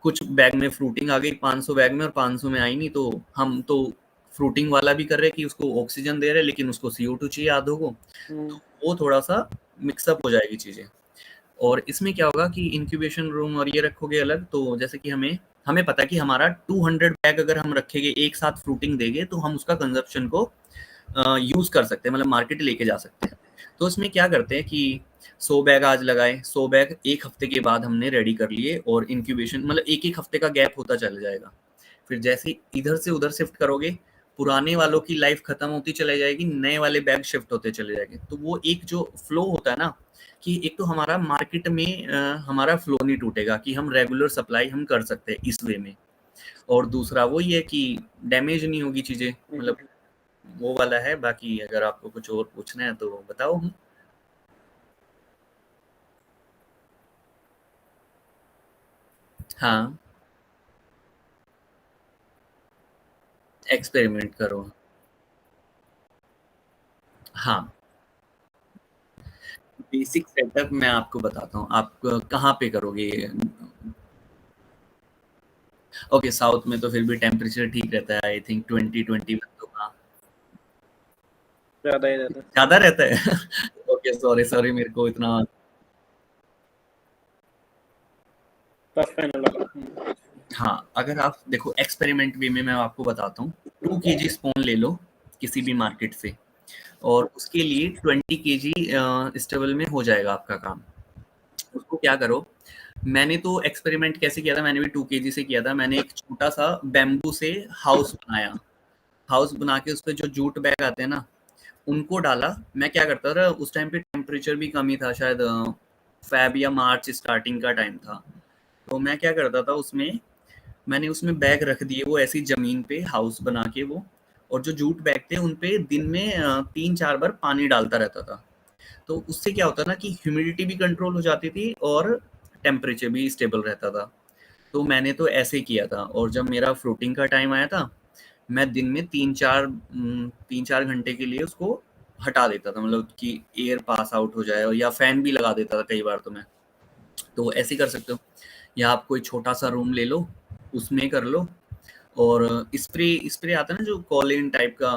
कुछ बैग में फ्रूटिंग आ गई 500 बैग में और 500 में आई नहीं, तो हम तो फ्रूटिंग वाला भी कर रहे हैं कि उसको ऑक्सीजन दे रहे हैं, लेकिन उसको CO2 चाहिए आधों को, तो वो थोड़ा सा मिक्सअप हो जाएगी चीज़ें। और इसमें क्या होगा कि इंक्यूबेशन रूम और ये रखोगे अलग, तो जैसे कि हमें पता है कि हमारा 200 बैग अगर हम रखेंगे एक साथ फ्रूटिंग देंगे तो हम उसका कंजप्शन को यूज़ कर सकते हैं, मतलब मार्केट लेके जा सकते हैं। तो इसमें क्या करते हैं कि 100 बैग आज लगाए, 100 बैग 1 हफ्ते के बाद हमने रेडी कर लिए, और इंक्यूबेशन मतलब 1-1 हफ्ते का गैप होता चला जाएगा। फिर जैसे ही इधर से उधर शिफ्ट करोगे, पुराने वालों की लाइफ खत्म होती चली जाएगी, नए वाले बैग शिफ्ट होते चले जाएंगे। तो वो एक जो फ्लो होता है ना, कि एक तो हमारा मार्केट में हमारा फ्लो नहीं टूटेगा कि हम रेगुलर सप्लाई हम कर सकते हैं इस वे में। और दूसरा वो ये है कि डैमेज नहीं होगी चीज़ें, मतलब वो वाला है। बाकी अगर आपको कुछ और पूछना है तो बताओ। हाँ, एक्सपेरिमेंट करो। हाँ, बेसिक सेटअप मैं आपको बताता हूँ। आप कहाँ पे करोगे? ओके, साउथ में तो फिर भी टेम्परेचर ठीक रहता है, आई थिंक 20-21 तो हाँ। ज़्यादा ही रहता है। ज़्यादा रहता है? ओके, सॉरी मेरे को इतना टफ है लगा। हाँ, अगर आप देखो एक्सपेरिमेंट वे में मैं आपको बताता हूँ, 2 केजी स्पून ले लो किसी भी मार्केट से और उसके लिए 20 केजी स्टबल में हो जाएगा आपका काम। उसको क्या करो, मैंने तो एक्सपेरिमेंट कैसे किया था, मैंने भी 2 केजी से किया था। मैंने एक छोटा-सा बैम्बू से हाउस बनाया। हाउस बना के उसपे जो जूट बैग आते हैं ना, उनको डाला। मैं क्या करता था उस टाइम पे टेम्परेचर भी कम ही था, शायद फ़ेब या मार्च स्टार्टिंग का टाइम था। तो मैं क्या करता था उसमें, मैंने उसमें बैग रख दिए वो ऐसी ज़मीन पे हाउस बना के वो, और जो जूट बैग थे उन पे दिन में 3-4 बार पानी डालता रहता था। तो उससे क्या होता ना कि ह्यूमिडिटी भी कंट्रोल हो जाती थी और टेम्परेचर भी स्टेबल रहता था। तो मैंने तो ऐसे किया था और जब मेरा फ्रूटिंग का टाइम आया था, मैं दिन में 3-4 घंटे के लिए उसको हटा देता था, मतलब कि एयर पास आउट हो जाए, और या फ़ैन भी लगा देता था कई बार तो मैं। तो ऐसे ही कर सकते हो, या आप कोई छोटा-सा रूम ले लो, उसमें कर लो। और स्प्रे स्प्रे आता है ना जो कॉलिन टाइप का,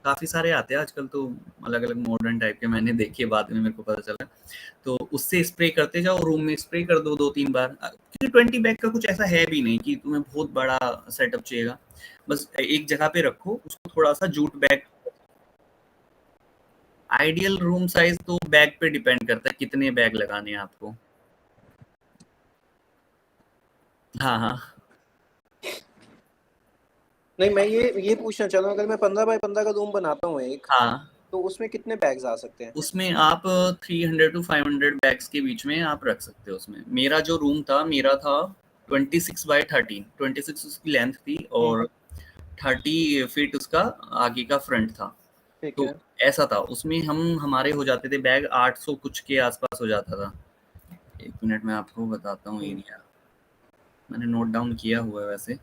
काफ़ी सारे आते हैं आजकल तो, अलग-अलग मॉडर्न टाइप के मैंने देखे, बाद में मेरे को पता चला। तो उससे स्प्रे करते जाओ, रूम में स्प्रे कर दो 2-3 बार। क्योंकि 20 बैग का कुछ ऐसा है भी नहीं कि तुम्हें बहुत बड़ा सेटअप चाहिएगा। बस एक जगह पे रखो उसको, थोड़ा-सा jute bag. Ideal room size तो बैग पे डिपेंड करता है कितने बैग लगाने हैं आपको। हाँ, हाँ। नहीं, मैं ये पूछना चाह रहा हूँ, अगर मैं 15 बाय 15 का रूम बनाता हूँ एक, हाँ, तो उसमें कितने बैग्स आ सकते हैं? उसमें आप 300 टू 500 बैग्स के बीच में आप रख सकते हो उसमें। मेरा जो रूम था, मेरा था 26 बाय 13, 26 उसकी लेंथ थी और 30 फीट उसका आगे का फ्रंट था। ठीक तो है। ऐसा था, उसमें हम हमारे हो जाते थे बैग 800 कुछ के आसपास हो जाता था। 1 मिनट मैं आपको बताता हूँ एरिया, मैंने नोट डाउन किया हुआ है वैसे।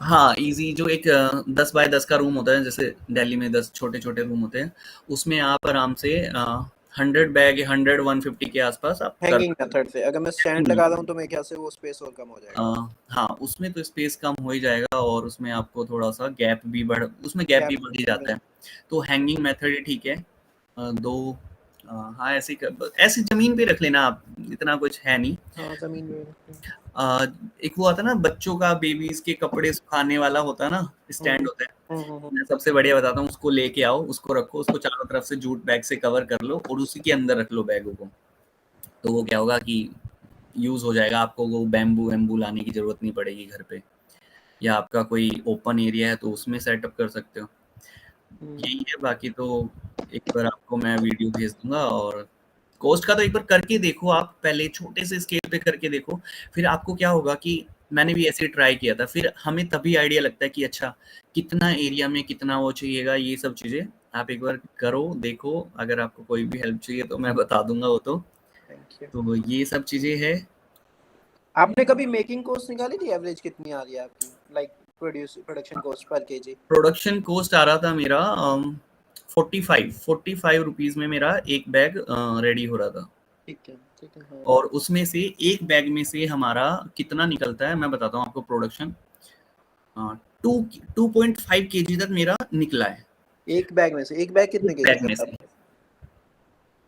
हाँ, ईज़ी जो एक 10 बाय 10 का रूम होता है, जैसे दिल्ली में 10 छोटे-छोटे रूम होते हैं, उसमें आप आराम से 100 बैग, 100 150 के आसपास आप कर हैंगिंग सकते मेथड से अगर मैं स्टैंड हो। लगा रहा हूँ तो मेरे ख्याल से वो स्पेस और कम हो अ, जाएगा। हाँ, उसमें तो स्पेस कम हो ही जाएगा और उसमें आपको थोड़ा-सा गैप भी उसमें गैप भी गैप बढ़ ही जाता हैंगिंग। है। तो हैंगिंग मेथड ही ठीक है। 2 हाँ, ऐसे ज़मीन पे रख लेना आप, इतना कुछ है नहीं। हाँ, ज़मीन में रखते हैं। अ, एक वो आता है ना बच्चों का, बेबीज़ के कपड़े सुखाने वाला होता है ना, स्टैंड हुँ, होता है। हुँ, हुँ, हुँ। मैं सबसे बढ़िया बताता हूँ, उसको लेके आओ, उसको रखो, उसको चारों तरफ से जूट बैग से कवर कर लो और उसी के अंदर रख लो बैगों को। तो वो क्या होगा कि यूज़ हो जाएगा, आपको वो बैम्बू-वैम्बू लाने की ज़रूरत नहीं पड़ेगी घर पे। या आपका कोई ओपन एरिया है तो उसमें सेटअप कर सकते हो। हुँ, यही है, बाकी तो एक बार आपको मैं वीडियो भेज दूँगा। और कॉस्ट का तो एक बार करके देखो आप, पहले छोटे से स्केल पे करके देखो, फिर आपको क्या होगा कि मैंने भी ऐसे ही ट्राई किया था, फिर हमें तभी आइडिया लगता है कि अच्छा, कितना एरिया में कितना वो चाहिएगा, ये सब चीज़ें आप एक बार करो, देखो। अगर आपको कोई भी हेल्प चाहिए तो मैं बता दूँगा वो तो। Thank you. तो ये सब चीज़ें हैं। आपने कभी मेकिंग कॉस्ट निकाली थी, एवरेज कितनी आ रही है आपकी? लाइक प्रोडक्शन कॉस्ट पर केजी? प्रोडक्शन कॉस्ट आ रहा था मेरा 45 रुपीज़ में मेरा एक बैग रेडी हो रहा था। ठीक है, हाँ। और उसमें से एक बैग में से हमारा कितना निकलता है मैं बताता हूँ आपको। प्रोडक्शन 2.5 केजी तक मेरा निकला है। एक बैग में से, एक बैग एक कितने केजी बैग का में था? से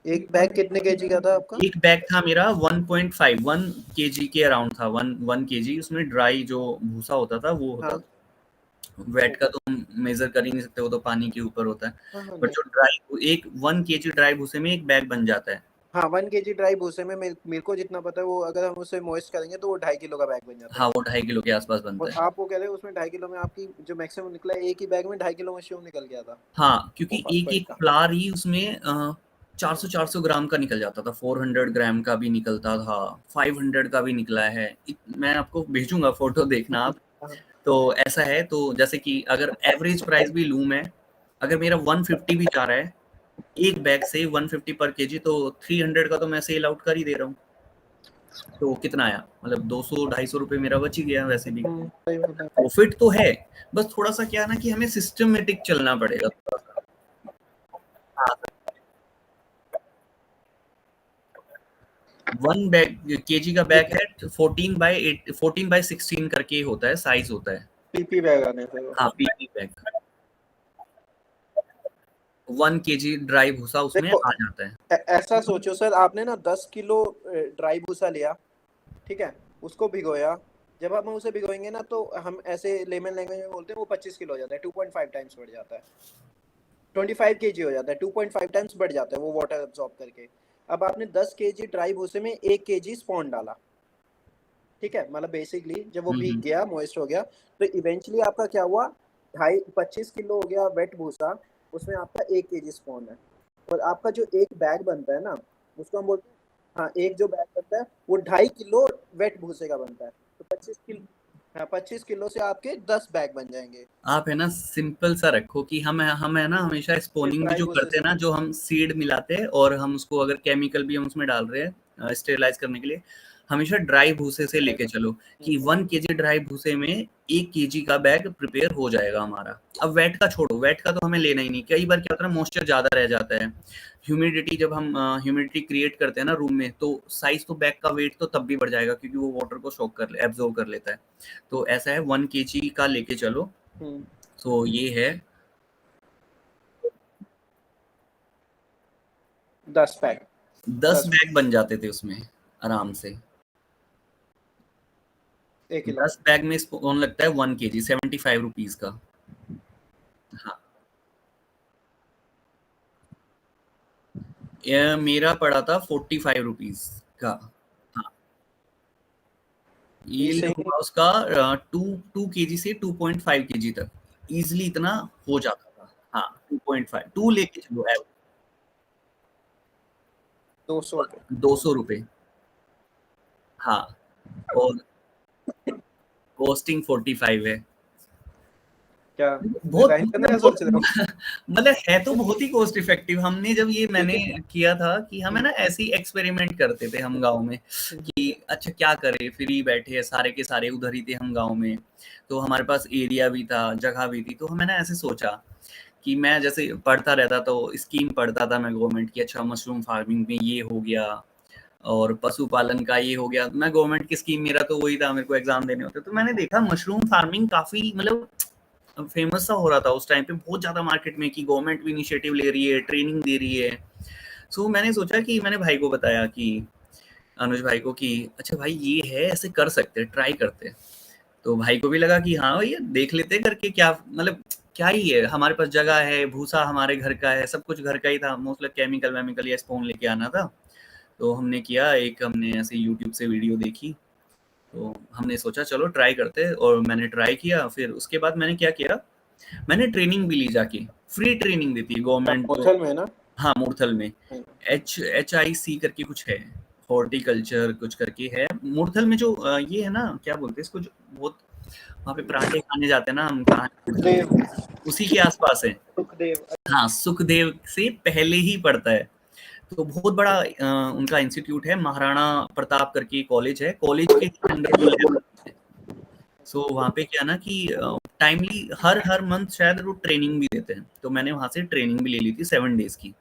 एक बैग कितने केजी का था आपका? एक बैग था मेरा 1 केजी के अराउंड था। 1 केजी उसमें ड्राई जो भूसा होता था वो होता हाँ, था। वेट का ओके। तो हम मेजर कर ही नहीं सकते, वो तो पानी के ऊपर होता है। हाँ, हाँ, बट नहीं। जो ड्राई, एक 1 केजी ड्राई भूसे में एक बैग बन जाता है। हाँ, 1 केजी ड्राई भूसे में मेरे को जितना पता है, वो अगर हम उसे मॉइस्ट करेंगे तो वो 2.5 किलो का बैग बन जाता है। हाँ, वो 2.5 किलो के आसपास बनता और है। आप वो कह रहे हो उसमें 2.5 किलो में आपकी जो मैक्सिमम निकला है, एक ही बैग में 2.5 किलो मशरूम निकल गया था। हाँ, क्योंकि बहुत एक-एक बढ़िया। फ्लावर ही उसमें 400 ग्राम का निकल जाता था, 400 ग्राम का भी निकलता था, 500 का भी निकला है। मैं आपको भेजूंगा, फोटो देखना आप। तो ऐसा है, तो जैसे कि अगर एवरेज प्राइस भी लूं मैं, अगर मेरा 150 भी जा रहा है एक बैग से 150 पर केजी, तो 300 का तो मैं सेल आउट कर ही दे रहा हूँ। तो कितना आया, मतलब 200-250 रुपए मेरा बच ही गया वैसे भी। सही बात है। प्रॉफिट तो है, बस थोड़ा सा क्या है ना कि हमें सिस्टमेटिक चलना पड़ेगा थोड़ा सा। हाँ, 1 बैग केजी का बैग है 14/16 करके होता है, साइज होता है। पीपी बैग आने से वो। हाँ, पीपी बैग 1 केजी ड्राई भूसा उसमें देखो आ जाता है। ऐसा सोचो सर, आपने ना 10 किलो ड्राई भूसा लिया, ठीक है, उसको भिगोया। जब हम उसे भिगोएंगे ना तो हम ऐसे लेमन लैंग्वेज में बोलते हैं वो 25 किलो हो जाता है, 2.5 टाइम्स बढ़ जाता है, 25 केजी हो जाता है, 2.5 टाइम्स बढ़ जाता है वो वाटर एब्जॉर्ब करके। अब आपने 10 केजी ड्राई भूसे में 1 केजी स्पॉन डाला, ठीक है, मतलब बेसिकली जब वो भीग गया, मॉइस्ट हो गया, तो इवेंचुअली आपका क्या हुआ, 25 किलो हो गया वेट भूसा, उसमें आपका 1 केजी स्पॉन है। और आपका जो एक बैग बनता है ना, उसको हम बोलते हैं, हाँ, एक जो बैग बनता है वो 2.5 किलो वेट भूसे का बनता है। तो 25 किलो, हाँ, 25 किलो से आपके 10 बैग बन जाएंगे। आप है ना सिंपल सा रखो कि हम है ना हमेशा सिर्फ स्पोनिंग भी ड्राई जो भूसे करते से। हैं ना, जो हम सीड मिलाते हैं और हम उसको अगर केमिकल भी हम उसमें डाल रहे हैं स्टेरिलाइज करने के लिए, हमेशा ड्राई भूसे से लेके चलो कि 1 केजी ड्राई भूसे में 1 केजी का बैग प्रिपेयर हो जाएगा हमारा। अब वेट का छोड़ो, वेट का तो हमें लेना ही नहीं। कई बार क्या होता है ना, मॉइस्चर ज्यादा रह जाता है, ह्यूमिडिटी, जब हम ह्यूमिडिटी क्रिएट करते हैं ना रूम में, तो साइज तो बैग का वेट तो तब भी बढ़ जाएगा क्योंकि वो वाटर को शॉक कर एब्जॉर्ब कर लेता है। तो ऐसा है, 1 केजी का लेके चलो। तो ये है 10 बैग, 10 10 बैग बन जाते थे उसमें आराम से। 1 किलो। 10 बैग में स्पून लगता है 1 केजी, 75 रुपीज का। हाँ, ये मेरा पड़ा था 45 रुपीज का। हाँ, ये यील्ड सही। हुआ उसका 2 केजी से 2.5 केजी तक इजिली इतना हो जाता था। हाँ, 2.5 2 लेके चलो, 200 रुपये। 200 रुपये। हाँ, और कॉस्टिंग 45 है। क्या बहुत रिजाइन करने मतलब का बहुत सोच रहे हो? मतलब है तो बहुत ही कॉस्ट इफेक्टिव। हमने जब ये मैंने किया था कि हमें ना ऐसे ही एक्सपेरिमेंट करते थे हम गाँव में कि अच्छा क्या करें, फ्री बैठे हैं सारे के सारे, उधर ही थे हम गाँव में, तो हमारे पास एरिया भी था, जगह भी थी, तो हमने ना ऐसे सोचा कि मैं जैसे पढ़ता रहता तो स्कीम पढ़ता था मैं गवर्नमेंट की, अच्छा मशरूम फार्मिंग में ये हो गया और पशुपालन का ये हो गया। मैं गवर्नमेंट की स्कीम, मेरा तो वही था, मेरे को एग्जाम देने होते, तो मैंने देखा मशरूम फार्मिंग काफी मतलब फेमस सा हो रहा था उस टाइम पे बहुत ज्यादा मार्केट में, कि गवर्नमेंट भी इनिशिएटिव ले रही है, ट्रेनिंग दे रही है। सो मैंने सोचा कि मैंने भाई को बताया कि अनुज भाई को कि अच्छा भाई ये है, ऐसे कर सकते हैं, ट्राई करते हैं। तो भाई को भी लगा कि हाँ भैया देख लेते हैं करके, क्या मतलब क्या ही है, हमारे पास जगह है, भूसा हमारे घर का है, सब कुछ घर का ही था, मोस्टली केमिकल वेमिकल या स्पून लेके आना था। तो हमने किया, एक हमने ऐसे यूट्यूब से वीडियो देखी, तो हमने सोचा चलो ट्राई करते हैं, और मैंने ट्राई किया। फिर उसके बाद मैंने क्या किया, मैंने ट्रेनिंग भी ली जाके, फ्री ट्रेनिंग देती है गवर्नमेंट जो। होटल में ना। हाँ, मूर्थल में HIC करके कुछ है, हॉर्टिकल्चर कुछ करके है मूर्थल में, जो ये है ना क्या बोलते हैं इसको, जो बहुत वहाँ पे पराठे खाने जाते हैं ना हम, कहाँ है मूर्थल में, सुखदेव, उसी के आसपास है। सुखदेव। हाँ, सुखदेव से पहले ही पड़ता है। तो बहुत बड़ा उनका इंस्टीट्यूट है, महाराणा प्रताप करके कॉलेज है, कॉलेज के अंडर वो लैब है। सो वहाँ पे क्या ना कि टाइमली हर हर मंथ शायद वो ट्रेनिंग भी देते हैं, तो मैंने वहाँ से ट्रेनिंग भी ले ली थी 7 डेज की।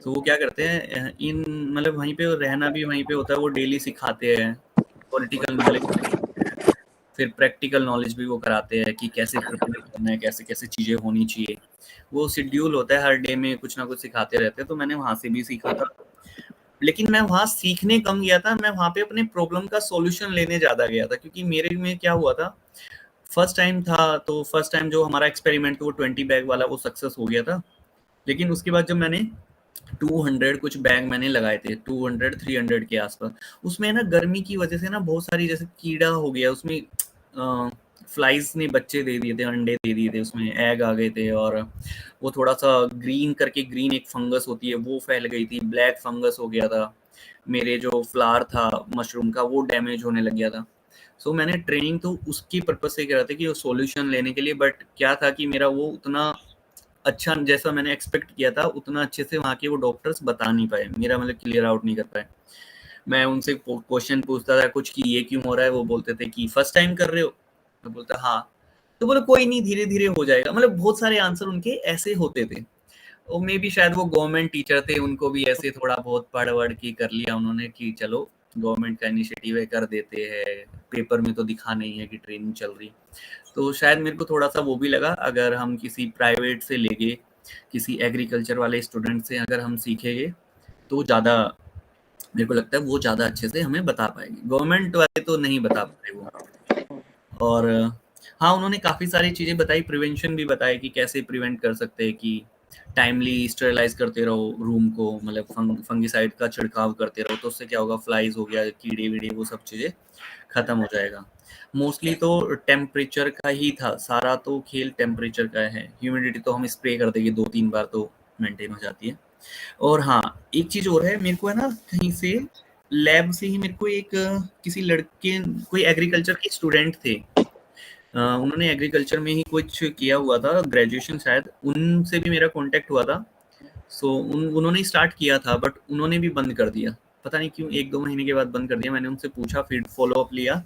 तो वो क्या करते हैं इन मतलब वहीं पे रहना भी वहीं पे होता है, वो डेली सिखाते हैं, पॉलिटिकल नॉलेज सिखाते हैं, फिर प्रैक्टिकल नॉलेज भी वो कराते हैं कि कैसे प्रिपेयर करना है, कैसे कैसे चीज़ें होनी चाहिए। वो शेड्यूल होता है, हर डे में कुछ ना कुछ सिखाते रहते हैं, तो मैंने वहाँ से भी सीखा था। लेकिन मैं वहाँ सीखने कम गया था, मैं वहाँ पे अपने प्रॉब्लम का सॉल्यूशन लेने ज़्यादा गया था, क्योंकि मेरे में क्या हुआ था, फर्स्ट टाइम था, तो फर्स्ट टाइम जो हमारा एक्सपेरिमेंट था वो 20 बैग वाला वो सक्सेस हो गया था। लेकिन उसके बाद जब मैंने 200 कुछ बैग मैंने लगाए थे, 200-300 के आसपास, उसमें ना गर्मी की वजह से ना बहुत सारी जैसे कीड़ा हो गया उसमें, फ्लाइज ने बच्चे दे दिए थे, अंडे दे दिए थे, उसमें एग आ गए थे, और वो थोड़ा सा ग्रीन करके, ग्रीन एक फंगस होती है वो फैल गई थी, ब्लैक फंगस हो गया था, मेरे जो फ्लावर था मशरूम का वो डैमेज होने लग गया था। सो मैंने ट्रेनिंग तो उसकी पर्पज से करा था कि वो सॉल्यूशन लेने के लिए, बट क्या था कि मेरा वो उतना अच्छा जैसा मैंने एक्सपेक्ट किया था उतना अच्छे से वहाँ के वो डॉक्टर्स बता नहीं पाए, मेरा मतलब क्लियर आउट नहीं कर पाए। मैं उनसे क्वेश्चन पूछता था कुछ कि ये क्यों हो रहा है, वो बोलते थे कि फर्स्ट टाइम कर रहे हो, मैं बोलता हाँ, तो बोले कोई नहीं धीरे धीरे हो जाएगा, मतलब बहुत सारे आंसर उनके ऐसे होते थे। और मे बी शायद वो गवर्नमेंट टीचर थे, उनको भी ऐसे थोड़ा बहुत पढ़ वढ़ के कर लिया उन्होंने कि चलो गवर्नमेंट का इनिशिएटिव है कर देते हैं, पेपर में तो दिखा नहीं है कि ट्रेनिंग चल रही। तो शायद मेरे को थोड़ा सा वो भी लगा, अगर हम किसी प्राइवेट से लेके किसी एग्रीकल्चर वाले स्टूडेंट से अगर हम सीखेंगे तो ज़्यादा, मेरे को लगता है वो ज़्यादा अच्छे से हमें बता पाएगी, गवर्नमेंट वाले तो नहीं बता पाते वो। और हाँ, उन्होंने काफ़ी सारी चीज़ें बताई, प्रिवेंशन भी बताया कि कैसे प्रिवेंट कर सकते हैं, कि टाइमली स्टेरिलाइज करते रहो रूम को, मतलब फंगिसाइड का छिड़काव करते रहो, तो उससे क्या होगा, फ्लाइज हो गया, कीड़े वीड़े वो सब चीज़ें खत्म हो जाएगा। मोस्टली तो टेम्परेचर का ही था, सारा तो खेल टेम्परेचर का है, ह्यूमिडिटी तो हम स्प्रे कर देंगे 2-3 बार तो मेंटेन हो जाती है। और हाँ, एक चीज़ और है, मेरे को है ना कहीं से लैब से ही मेरे को एक किसी लड़के, कोई एग्रीकल्चर के स्टूडेंट थे, उन्होंने एग्रीकल्चर में ही कुछ किया हुआ था ग्रेजुएशन शायद, उनसे भी मेरा कांटेक्ट हुआ था। सो उन्होंने स्टार्ट किया था बट उन्होंने भी बंद कर दिया, पता नहीं क्यों, 1-2 महीने के बाद बंद कर दिया। मैंने उनसे पूछा, फिर फॉलो अप लिया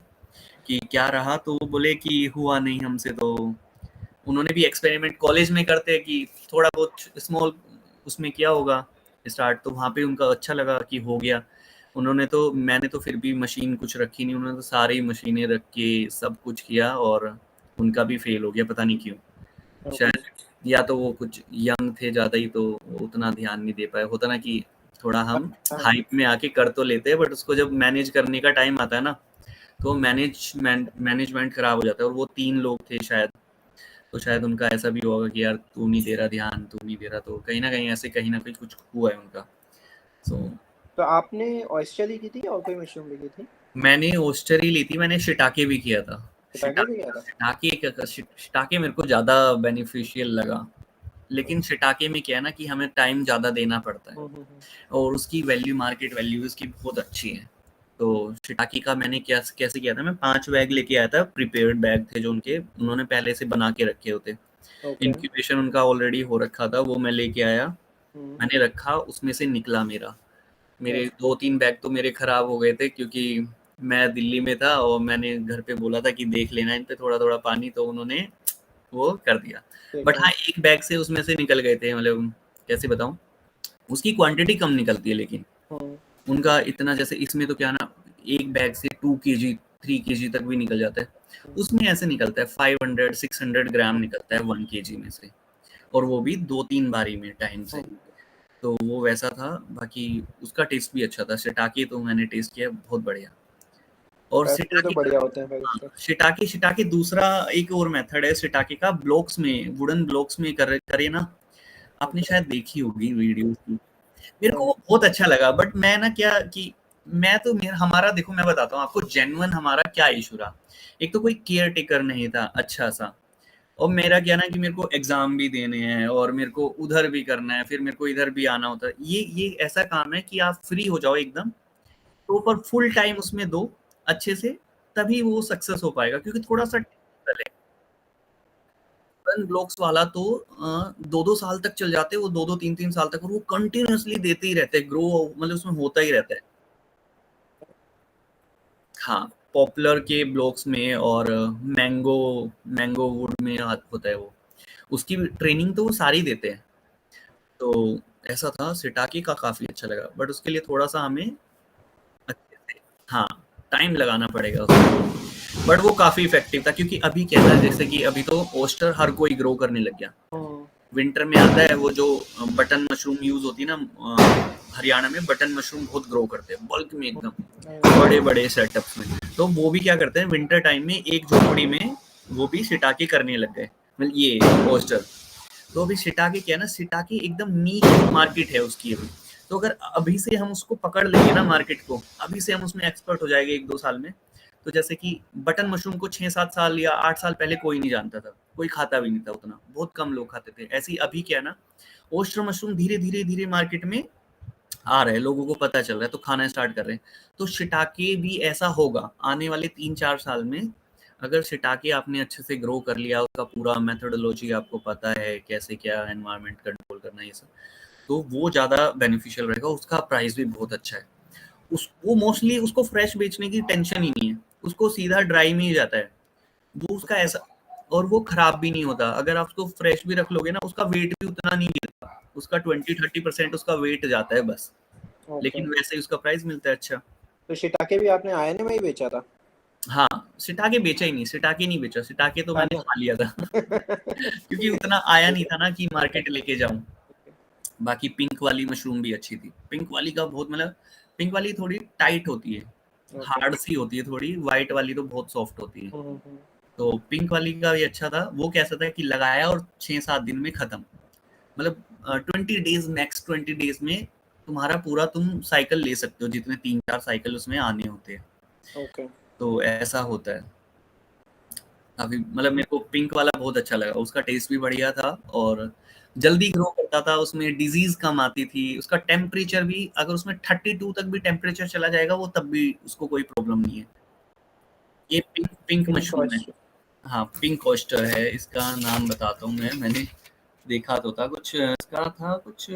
कि क्या रहा, तो वो बोले कि हुआ नहीं हमसे। तो उन्होंने भी एक्सपेरिमेंट कॉलेज में करते हैं कि थोड़ा बहुत स्मॉल उसमें किया होगा स्टार्ट, तो वहाँ पे उनका अच्छा लगा कि हो गया। उन्होंने तो, मैंने तो फिर भी मशीन कुछ रखी नहीं, उन्होंने तो सारी मशीनें रख के सब कुछ किया और उनका भी फेल हो गया, पता नहीं क्यों। शायद या तो वो कुछ यंग थे ज़्यादा ही, तो वो उतना ध्यान नहीं दे पाए। होता ना कि थोड़ा हम हाइप में आके कर तो लेते हैं, बट उसको जब मैनेज करने का टाइम आता है ना, तो मैनेजमेंट खराब हो जाता है। और वो 3 लोग थे शायद, तो शायद उनका ऐसा भी होगा कि यार तू नहीं दे रहा ध्यान, तू नहीं दे रहा, तो कहीं ना कहीं ऐसे कहीं ना कहीं कुछ हुआ है उनका। सो तो आपने ऑयस्टर ही की थी और कोई मशरूम भी की थी? मैंने ओस्टर ही ली थी, मैंने शिटाके भी किया था। शिटाके भी किया था? शिटाके मेरे को ज़्यादा बेनिफिशियल लगा, लेकिन शिटाके में क्या है ना कि हमें टाइम ज़्यादा देना पड़ता है और उसकी वैल्यू, मार्केट वैल्यू उसकी बहुत अच्छी है। तो शिटाकी का मैंने कैसे किया था, मैं 5 बैग लेके आया था, प्रिपेयर्ड बैग थे जो उनके, उन्होंने पहले से बना के रखे होते। इंक्यूबेशन उनका ऑलरेडी हो रखा था, वो मैं लेके आया, मैंने रखा, उसमें से निकला मेरे 2-3 बैग तो मेरे खराब हो गए थे, क्योंकि मैं दिल्ली में था और मैंने घर पे बोला था कि देख लेना इन पे थोड़ा-थोड़ा पानी, तो उन्होंने वो कर दिया। बट हाँ, एक बैग से उसमें से निकल गए थे, मतलब कैसे बताऊँ? उसकी क्वांटिटी कम निकलती है, लेकिन उनका इतना, जैसे इसमें तो क्या ना, एक बैग से 2 केजी 3 केजी तक भी निकल जाता है, उसमें ऐसे निकलता है 500-600 ग्राम निकलता है 1 केजी में से, और वो भी 2-3 बारी में टाइम से। तो वो वैसा था, बाकी उसका टेस्ट भी अच्छा था। शिटाके तो मैंने टेस्ट किया, बहुत बढ़िया। और पैसे तो शिटाके बढ़िया होते हैं फिर हाँ, उसके। शिटाके दूसरा एक और मेथड है शिटाके का, ब्लॉक्स में, वुडन ब्लॉक्स में करे ना, आपने शायद देखी होगी वीडियो। मेरे को वो बहुत अच्छा लगा, बट मैं ना क्या कि मैं तो हमारा देखो, मैं बताता हूँ आपको जेन्युइन हमारा क्या इशू रहा। एक तो कोई केयर टेकर नहीं था अच्छा सा, और मेरा क्या ना कि मेरे को एग्जाम भी देने हैं और मेरे को उधर भी करना है, फिर मेरे को इधर भी आना होता है। ये ऐसा काम है कि आप फ्री हो जाओ एकदम, प्रॉपर फुल टाइम उसमें दो अच्छे से, तभी वो सक्सेस हो पाएगा, क्योंकि थोड़ा सा टेक्निकल है। वन ब्लॉक्स वाला तो 2-2 साल तक चल जाते हैं वो, 2-2 3-3 साल तक, और वो कंटिन्यूअसली देते ही रहते हैं, ग्रो मतलब उसमें होता ही रहता है। हाँ, पॉपुलर के ब्लॉक्स में और मैंगो वुड में होता है वो, उसकी ट्रेनिंग तो वो सारी देते हैं। तो ऐसा था, सिटाकी का काफ़ी अच्छा लगा, बट उसके लिए थोड़ा-सा हमें अच्छे से हाँ, टाइम लगाना पड़ेगा उसमें। बट वो काफ़ी इफ़ेक्टिव था, क्योंकि अभी क्या था, जैसे कि अभी तो ओस्टर हर कोई ग्रो करने लग गया। विंटर में आता है वो जो बटन मशरूम यूज़ होती है ना, हरियाणा में बटन मशरूम बहुत ग्रो करते हैं, बल्क में एकदम, बड़े-बड़े सेटअप्स में। तो वो भी क्या करते हैं, विंटर टाइम में एक झोपड़ी में वो भी शिटाके करने लग गए, मतलब ये ओस्टर। तो अभी शिटाके क्या है ना, शिटाके एकदम नीश मार्केट है उसकी अभी। तो अगर अभी से हम उसको पकड़ लेंगे ना मार्केट को, अभी से हम उसमें एक्सपर्ट हो जाएंगे 1-2 साल में, तो जैसे कि बटन मशरूम को 6-7 साल या 8 साल पहले कोई नहीं जानता था, कोई खाता भी नहीं था उतना, बहुत कम लोग खाते थे। ऐसे ही अभी क्या है ना, ओस्टर मशरूम धीरे-धीरे मार्केट में आ रहे हैं, लोगों को पता चल रहा है, तो खाना स्टार्ट कर रहे हैं। तो शिटाके भी ऐसा होगा आने वाले 3-4 साल में। अगर शिटाके आपने अच्छे से ग्रो कर लिया, उसका पूरा मेथोडोलॉजी आपको पता है, कैसे क्या एनवायरनमेंट कंट्रोल करना है ये सब, तो वो ज़्यादा बेनिफिशियल रहेगा। उसका प्राइस भी बहुत अच्छा है। वो मोस्टली उसको फ्रेश बेचने की टेंशन ही नहीं है, उसको सीधा ड्राई में ही जाता है। वो उसका ऐसा, और वो खराब भी नहीं होता। अगर आप उसको फ्रेश भी रख लोगे ना, उसका वेट भी उतना नहीं गिरता, उसका 20-30% उसका वेट जाता है बस। लेकिन वैसे ही उसका प्राइस मिलता है अच्छा। तो शिटाके भी आपने आयने में ही बेचा था? हाँ, शिटाके बेचा ही नहीं, शिटाके नहीं बेचा, शिटाके तो मैंने खा लिया था क्योंकि उतना आया नहीं था ना कि मार्केट लेके जाऊं। बाकी पिंक वाली मशरूम भी अच्छी थी। पिंक वाली का बहुत, मतलब पिंक वाली थोड़ी टाइट होती है, हार्ड सी होती है थोड़ी, व्हाइट वाली तो बहुत सॉफ्ट होती है। तो पिंक वाली का भी अच्छा था। वो कैसा था कि लगाया और 6-7 दिन में खत्म, मतलब 20 डेज, मैक्स 20 डेज में तुम्हारा पूरा तुम साइकिल ले सकते हो, जितने 3-4 साइकिल उसमें आने होते हैं। तो ऐसा होता है। काफी, मतलब मेरे को पिंक वाला बहुत अच्छा लगा, उसका टेस्ट भी बढ़िया था और जल्दी ग्रो करता था, उसमें डिजीज कम आती थी, उसका टेम्परेचर भी, अगर उसमें 32 तक भी टेम्परेचर चला जाएगा वो तब भी उसको कोई प्रॉब्लम नहीं है। ये पिंक मशरूम है। हाँ, पिंक ऑयस्टर है, इसका नाम बताता हूँ मैंने देखा तो था कुछ, इसका था कुछ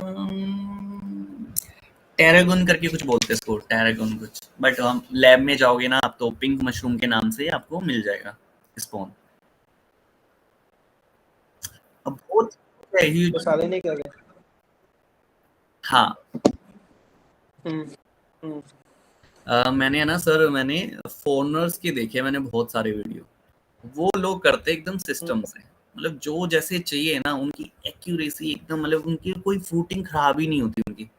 टैरागन करके कुछ बोलते हैं इसको, टैरागन कुछ, बट हम लैब में जाओगे ना आप तो पिंक मशरूम के नाम से आपको मिल जाएगा स्पॉन। अब बहुत ही तो साले नहीं कर रहे। हाँ। मैंने है ना सर, मैंने फॉरनर्स के देखे, मैंने बहुत सारे वीडियो, वो लोग करते एकदम सिस्टम से, मतलब जो जैसे चाहिए ना उनकी एक्यूरेसी एकदम, मतलब उनकी कोई फ्रूटिंग खराब ही नहीं होती उनकी।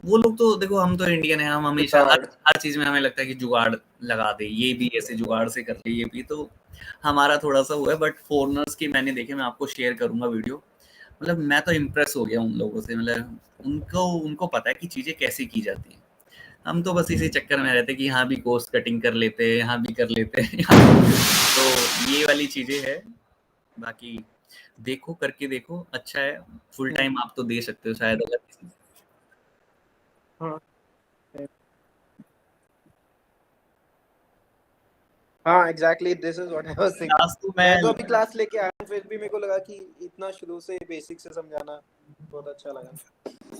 वो लोग तो देखो, हम तो इंडियन है, हम हमेशा हर चीज में हमें लगता है कि जुगाड़ लगा दे, ये भी ऐसे जुगाड़ से कर ले, ये भी, तो हमारा थोड़ा सा हुआ है। बट फॉरनर्स की मैंने देखे, मैं आपको शेयर करूंगा वीडियो, मतलब मैं तो इम्प्रेस हो गया उन लोगों से, मतलब उनको पता है कि चीजें कैसे की जाती हैं। हम तो बस इसी चक्कर में रहते कि यहाँ भी कोस्ट कटिंग कर लेते हैं, यहाँ भी कर लेते हैं तो ये वाली चीजें है। बाकी देखो, करके देखो, अच्छा है। फुल टाइम आप तो दे सकते हो शायद, अगर किसी। हाँ हाँ, exactly, this is what I was thinking. Class तो मैं तो अभी क्लास लेके आया हूँ, फिर भी मेरे को लगा कि इतना शुरू से बेसिक से समझाना बहुत अच्छा लगा।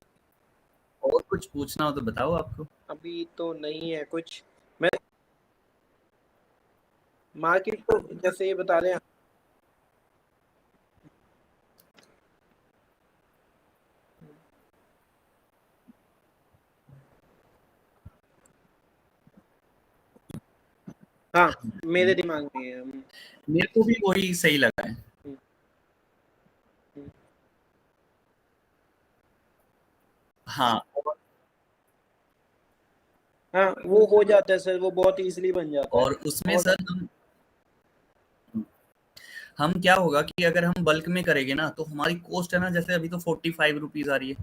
और कुछ पूछना हो तो बताओ आपको। अभी तो नहीं है कुछ। मैं मार्केट तो जैसे ये बता रहे हैं। हाँ, मेरे दिमाग में है। मेरे को भी वही सही लगा है। हाँ, हाँ, वो हो जाता है सर, वो बहुत इजीली बन जाता है। और उसमें सर हम क्या होगा कि अगर हम बल्क में करेंगे ना, तो हमारी कॉस्ट है ना, जैसे अभी तो 45 रुपीज आ रही है,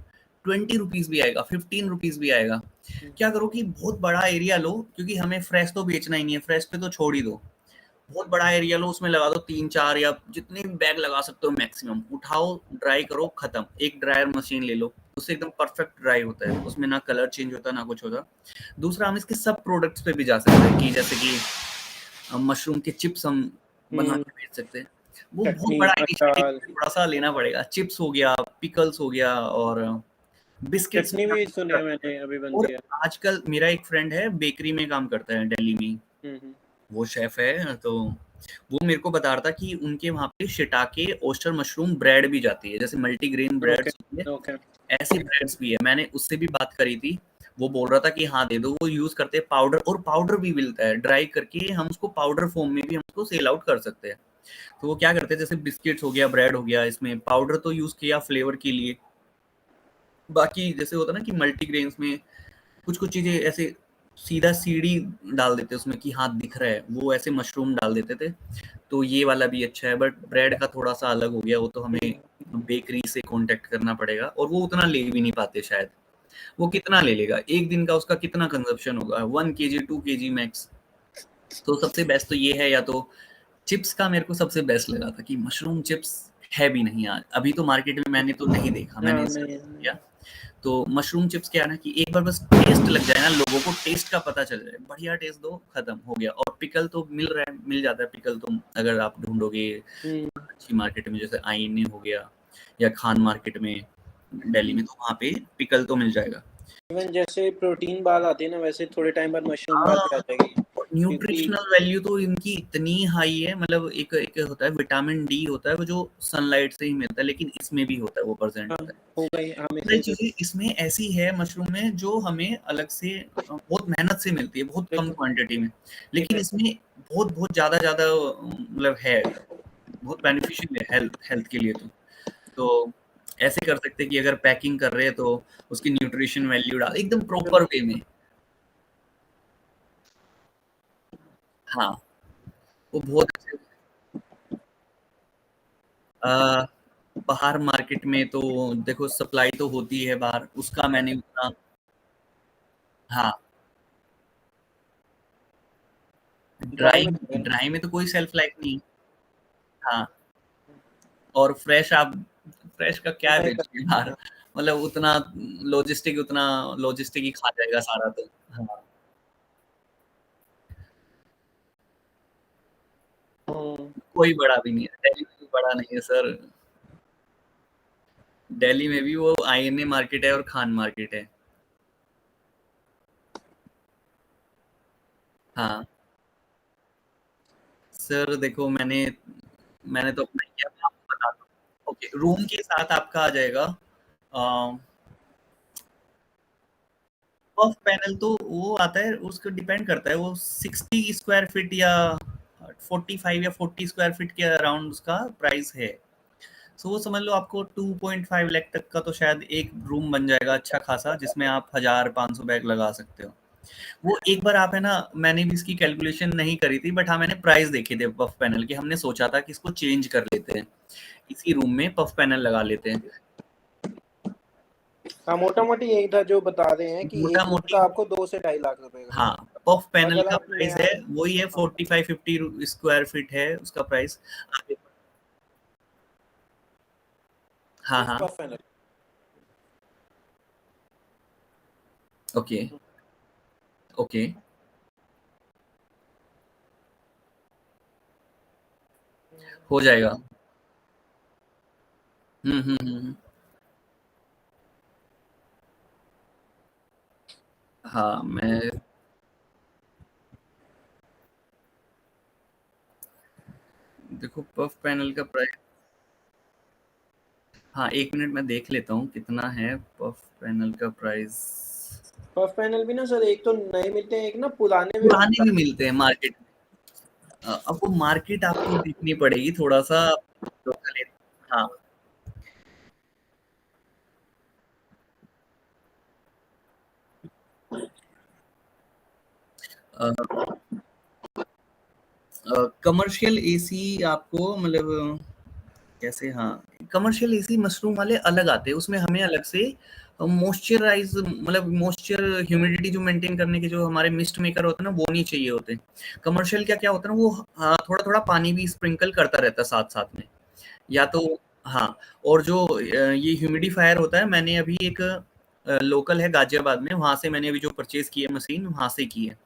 20 रुपीज भी आएगा, 15 रुपीज भी आएगा। क्या करो कि बहुत बड़ा एरिया लो, क्योंकि हमें फ्रेश तो बेचना ही नहीं है, फ्रेश पे तो छोड़ ही दो। बहुत बड़ा एरिया लो, उसमें लगा दो 3-4 या जितने भी बैग लगा सकते हो मैक्सिमम, उठाओ, ड्राई करो, खत्म। एक ड्रायर मशीन ले लो, उससे एकदम परफेक्ट ड्राई होता है, उसमें ना कलर चेंज होता ना कुछ होता। दूसरा, हम इसके सब प्रोडक्ट्स पे भी जा सकते हैं, कि जैसे कि मशरूम के चिप्स हम बना के बेच सकते हैं। वो बहुत बड़ा इनिशिएटिव थोड़ा सा लेना पड़ेगा। चिप्स हो गया, पिकल्स हो गया, और बिस्किट्स चटनी भी सुने मैंने अभी बनती है। आजकल मेरा एक फ्रेंड है, बेकरी में काम करता है दिल्ली में, वो शेफ है, तो वो मेरे को बता रहा था कि उनके वहाँ पे शिटाके ओस्टर मशरूम ब्रेड भी जाती है, जैसे मल्टीग्रेन ब्रेड होती है, ऐसी ब्रेड्स भी है। मैंने उससे भी बात करी थी, वो बोल रहा था कि हाँ दे दो, वो यूज करते हैं पाउडर, और पाउडर भी मिलता है ड्राई करके, हम उसको पाउडर फॉर्म में भी हम उसको सेल आउट कर सकते हैं। तो वो क्या करते हैं, जैसे बिस्किट्स हो गया, ब्रेड हो गया, इसमें पाउडर तो यूज किया फ्लेवर के लिए। बाकी जैसे होता है ना कि मल्टीग्रेन्स में कुछ कुछ चीजें ऐसे सीधा सीढ़ी डाल देते उसमें कि हाँ दिख रहा है, वो ऐसे मशरूम डाल देते थे। तो ये वाला भी अच्छा है, बट ब्रेड का थोड़ा सा अलग हो गया, वो तो हमें बेकरी से कांटेक्ट करना पड़ेगा, और वो उतना ले भी नहीं पाते शायद। वो कितना ले लेगा एक दिन का, उसका कितना कंजप्शन होगा, 1 kg 2 kg मैक्स। तो सबसे बेस्ट तो ये है, या तो चिप्स का मेरे को सबसे बेस्ट लगा था कि मशरूम चिप्स है भी नहीं आज, अभी तो मार्केट में मैंने तो नहीं देखा, मैंने किया। तो मशरूम चिप्स क्या है ना कि एक बार बस टेस्ट लग जाए ना, लोगों को टेस्ट का पता चल जाए, बढ़िया टेस्ट दो, खत्म हो गया। और पिकल तो मिल रहा है, मिल जाता है पिकल, तो अगर आप ढूंढोगे अच्छी मार्केट में, जैसे आईने हो गया या खान मार्केट में दिल्ली में, तो वहाँ पे पिकल तो मिल जाएगा। इवन जैसे प्रोटीन बार आती है ना, वैसे थोड़े टाइम बाद मशरूम बार भी आ जाएगी। न्यूट्रिशनल वैल्यू तो इनकी इतनी हाई है, मतलब एक एक होता है विटामिन डी होता है वो जो सनलाइट से ही मिलता है, लेकिन इसमें भी होता है वो परसेंट होता है। होगा ही हमें सारी चीजें इसमें ऐसी है मशरूम में जो हमें अलग से बहुत मेहनत से मिलती है, बहुत कम क्वांटिटी में, लेकिन इसमें बहुत बहुत ज्यादा ज्यादा मतलब है, बहुत बेनिफिशियल है हेल्थ के लिए। तो ऐसे कर सकते हैं कि अगर पैकिंग कर रहे हैं तो उसकी न्यूट्रिशन वैल्यू डाल एकदम प्रॉपर वे में। हाँ, वो बहुत अच्छे। बाहर मार्केट में तो देखो सप्लाई तो होती है बाहर, उसका मैंने उतना। हाँ, ड्राई में तो कोई शेल्फ लाइफ नहीं। हाँ, और फ्रेश का क्या बेचेंगे यार, मतलब उतना लॉजिस्टिक ही खा जाएगा सारा तो। हाँ, कोई बड़ा भी नहीं है दिल्ली में, भी बड़ा नहीं है सर। दिल्ली में भी वो आईएनए मार्केट है और खान मार्केट है। हाँ सर, देखो मैंने तो अपना किया, मैं आपको बताता हूँ। ओके, रूम के साथ आपका आ जाएगा पफ पैनल, तो वो आता है, उसको डिपेंड करता है, वो 60 स्क्वायर फीट या 45 या 40 स्क्वायर फीट के अराउंड उसका प्राइस है। सो वो समझ लो आपको 2.5 लाख तक का तो शायद एक रूम बन जाएगा अच्छा खासा, जिसमें आप 1500 बैग लगा सकते हो। वो एक बार आप है ना, मैंने भी इसकी कैलकुलेशन नहीं करी थी, बट हाँ मैंने प्राइस देखे थे पफ पैनल के, हमने सोचा था कि इसको चेंज कर लेते हैं, इसी रूम में पफ पैनल लगा लेते हैं। हाँ, मोटा मोटी यही था जो बता रहे हैं कि मोटा एक रूम मोटी, का आपको 2 से 2.5 लाख रुपए का। हाँ, पफ पैनल अगर का आप प्राइस नया है वही है 45-50 स्क्वायर फीट है उसका प्राइस। हाँ हाँ, पफ पैनल। ओके ओके, हो जाएगा। हम्म। हाँ मैं, देखो पफ पैनल का प्राइस, हाँ एक मिनट मैं देख लेता हूँ कितना है पफ पैनल का प्राइस। पफ पैनल भी ना सर, एक तो नए मिलते हैं, एक ना पुराने भी पुराने भी मिलते हैं मार्केट में। अब वो मार्केट आपको देखनी पड़ेगी थोड़ा सा लोकल। हाँ, कमर्शियल एसी आपको मतलब कैसे, हाँ, कमर्शियल एसी मशरूम वाले अलग आते हैं, उसमें हमें अलग से मॉइस्चराइज, मतलब मॉइस्चर ह्यूमिडिटी जो मेंटेन करने के जो हमारे मिस्ट मेकर होते हैं ना, वो नहीं चाहिए होते। कमर्शियल क्या क्या होता है ना, वो थोड़ा थोड़ा पानी भी स्प्रिंकल करता रहता है साथ साथ में, या तो हाँ। और जो ये ह्यूमिडिफायर होता है, मैंने अभी एक लोकल है गाजियाबाद में, वहां से मैंने अभी जो परचेज की है मशीन, वहां से की है।